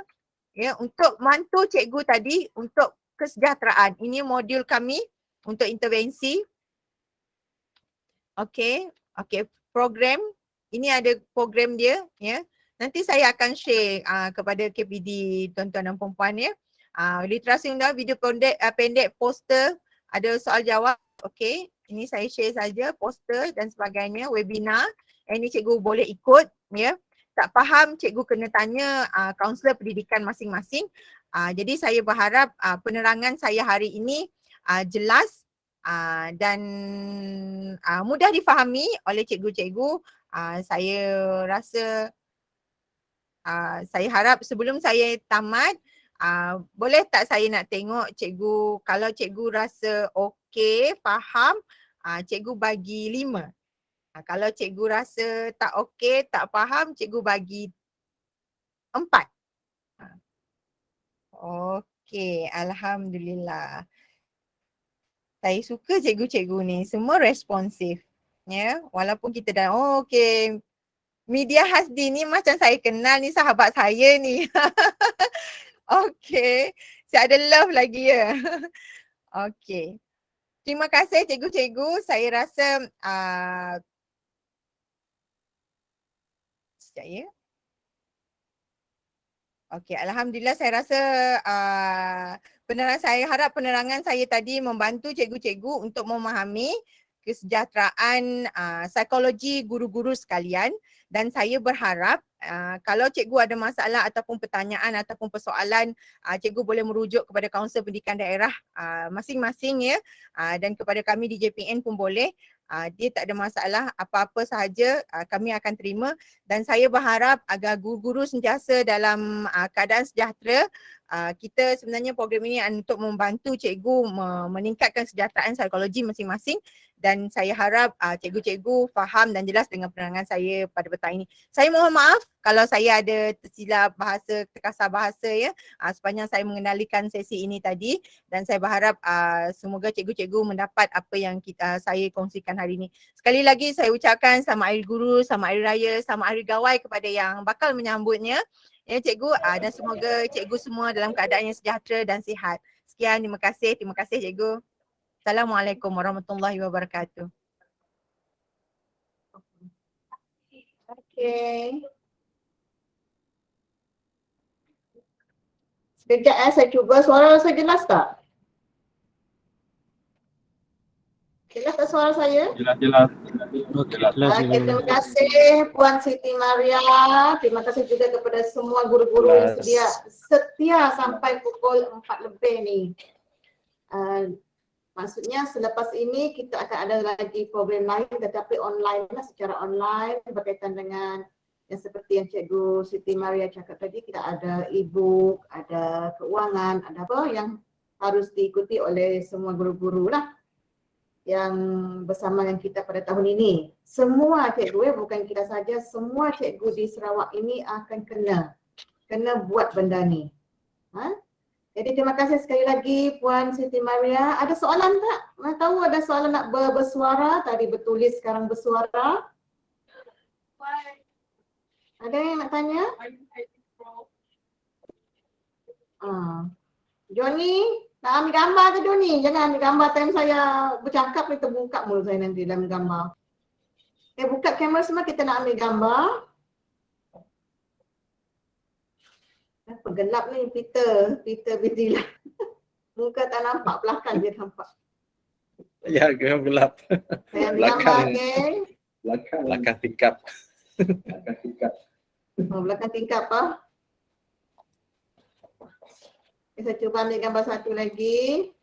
ya, untuk mantu cikgu tadi untuk kesejahteraan. Ini modul kami untuk intervensi. Okey, program ini ada program dia, ya. Nanti saya akan share kepada KPD tuan-tuan dan puan-puan, ya. Literasi undang video pendek, poster, ada soal jawab. Okey, ini saya share saja poster dan sebagainya, webinar. Ini cikgu boleh ikut, ya. Tak faham cikgu kena tanya kaunselor pendidikan masing-masing. Jadi saya berharap penerangan saya hari ini jelas dan mudah difahami oleh cikgu-cikgu. Saya rasa saya harap sebelum saya tamat, boleh tak saya nak tengok cikgu, kalau cikgu rasa okey, faham, cikgu bagi 5. Kalau cikgu rasa tak okey, tak faham, cikgu bagi 4. Okey, alhamdulillah. Saya suka cikgu-cikgu ni, semua responsif. Ya, walaupun kita dah okey. Media Hasdi ni macam saya kenal ni, sahabat saya ni. Okey. Saya ada love lagi ya. Okey. Terima kasih cikgu-cikgu. Saya rasa sekejap ya. Okey, alhamdulillah saya rasa saya harap penerangan saya tadi membantu cikgu-cikgu untuk memahami kesejahteraan psikologi guru-guru sekalian, dan saya berharap kalau cikgu ada masalah ataupun pertanyaan ataupun persoalan, cikgu boleh merujuk kepada kaunselor pendidikan daerah masing-masing, ya, dan kepada kami di JPN pun boleh. Dia tak ada masalah, apa-apa sahaja kami akan terima, dan saya berharap agar guru-guru sentiasa dalam keadaan sejahtera. Kita sebenarnya program ini untuk membantu cikgu meningkatkan kesejahteraan psikologi masing-masing, dan saya harap cikgu-cikgu faham dan jelas dengan penerangan saya pada petang ini. Saya mohon maaf kalau saya ada tersilap bahasa, terkasar bahasa, ya, sepanjang saya mengendalikan sesi ini tadi, dan saya berharap semoga cikgu-cikgu mendapat apa yang saya kongsikan hari ini. Sekali lagi saya ucapkan selamat Hari Guru, selamat Hari Raya, selamat Hari Gawai kepada yang bakal menyambutnya. Ya cikgu, dan semoga cikgu semua dalam keadaan yang sejahtera dan sihat. Sekian, terima kasih cikgu. Assalamualaikum warahmatullahi wabarakatuh. Okey. Sekejap saya cuba, suara saya jelas tak? Jelas tak suara saya? Jelas. Okey, jelas. Okey, terima kasih Puan Siti Maria. Terima kasih juga kepada semua guru-guru yang setia sampai pukul 4 lebih ni. Maksudnya selepas ini kita akan ada lagi program lain, tetapi online lah, secara online berkaitan dengan yang seperti yang Cikgu Siti Maria cakap tadi. Kita ada e-book, ada keuangan, ada apa yang harus diikuti oleh semua guru-guru lah yang bersama dengan kita pada tahun ini. Semua cikgu, bukan kita saja, semua cikgu di Sarawak ini akan kena buat benda ni. Jadi terima kasih sekali lagi Puan Siti Maria. Ada soalan tak? Mana tahu ada soalan nak bersuara, tadi bertulis sekarang bersuara. Ada yang nak tanya? Johnny, nak ambil gambar ke Johnny? Jangan ambil gambar time saya bercakap, kita buka mulut saya nanti dalam gambar. Buka kamera semua, kita nak ambil gambar. Apa gelap ni Peter busy lah. Muka tak nampak, belakang je nampak. Ya, gelap. Saya ambil gambar, okey. Belakang tingkap. Belakang tingkap apa? Saya cuba ambil gambar satu lagi.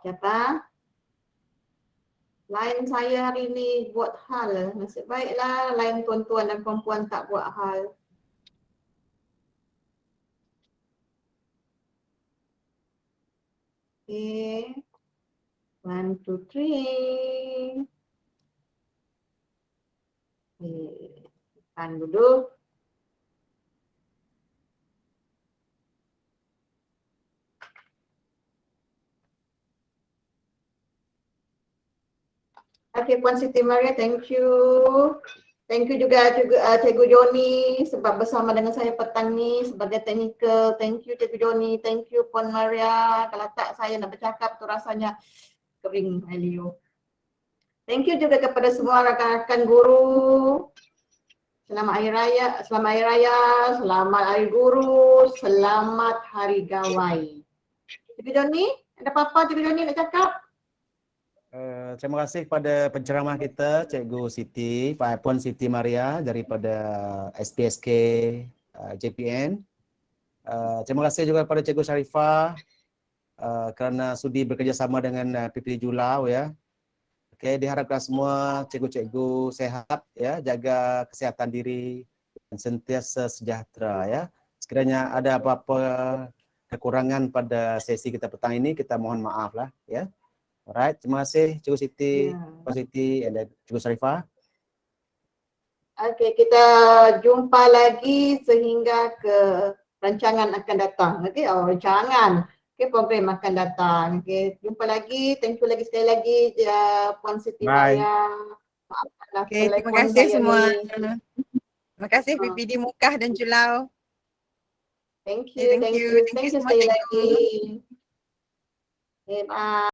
Siapa? Line saya hari ni buat hal. Nasib baiklah line tuan-tuan dan puan-puan tak buat hal. Okay. 1, 2, 3. Depan dulu. Okay, Puan Siti Maria, thank you. Thank you juga Cikgu Joni sebab bersama dengan saya petang ni sebagai teknikal. Thank you Cikgu Joni, thank you Puan Maria. Kalau tak saya nak bercakap tu rasanya kering Elio. Thank you juga kepada semua rakan-rakan guru. Selamat Hari Raya, selamat Hari Raya, selamat Hari Guru, selamat Hari Gawai. Cikgu Joni, ada apa-apa Cikgu Joni nak cakap? Terima kasih kepada penceramah kita Cikgu Siti, Pak Puan Siti Maria daripada SPSK JPN. Terima kasih juga kepada Cikgu Sharifah kerana sudi bekerjasama dengan PPD Julau ya. Okey, diharapkan semua cikgu-cikgu sehat ya, jaga kesihatan diri dan sentiasa sejahtera ya. Sekiranya ada apa-apa kekurangan pada sesi kita petang ini, kita mohon maaf lah ya. Alright, terima kasih Cikgu Siti, Pak Siti, dan Cikgu Sharifah. Okey, kita jumpa lagi sehingga ke rancangan akan datang. Okey, rancangan. Okey, program akan datang. Okey, jumpa lagi. Thank you lagi sekali lagi Puan Siti Maria. Maafkanlah Okay, terima telefon kasih saya semua. ni. Terima kasih PPD Mukah dan Julau. Thank Okay, you, thank you. Thank you semua sekali cikgu. lagi. Okay, bye.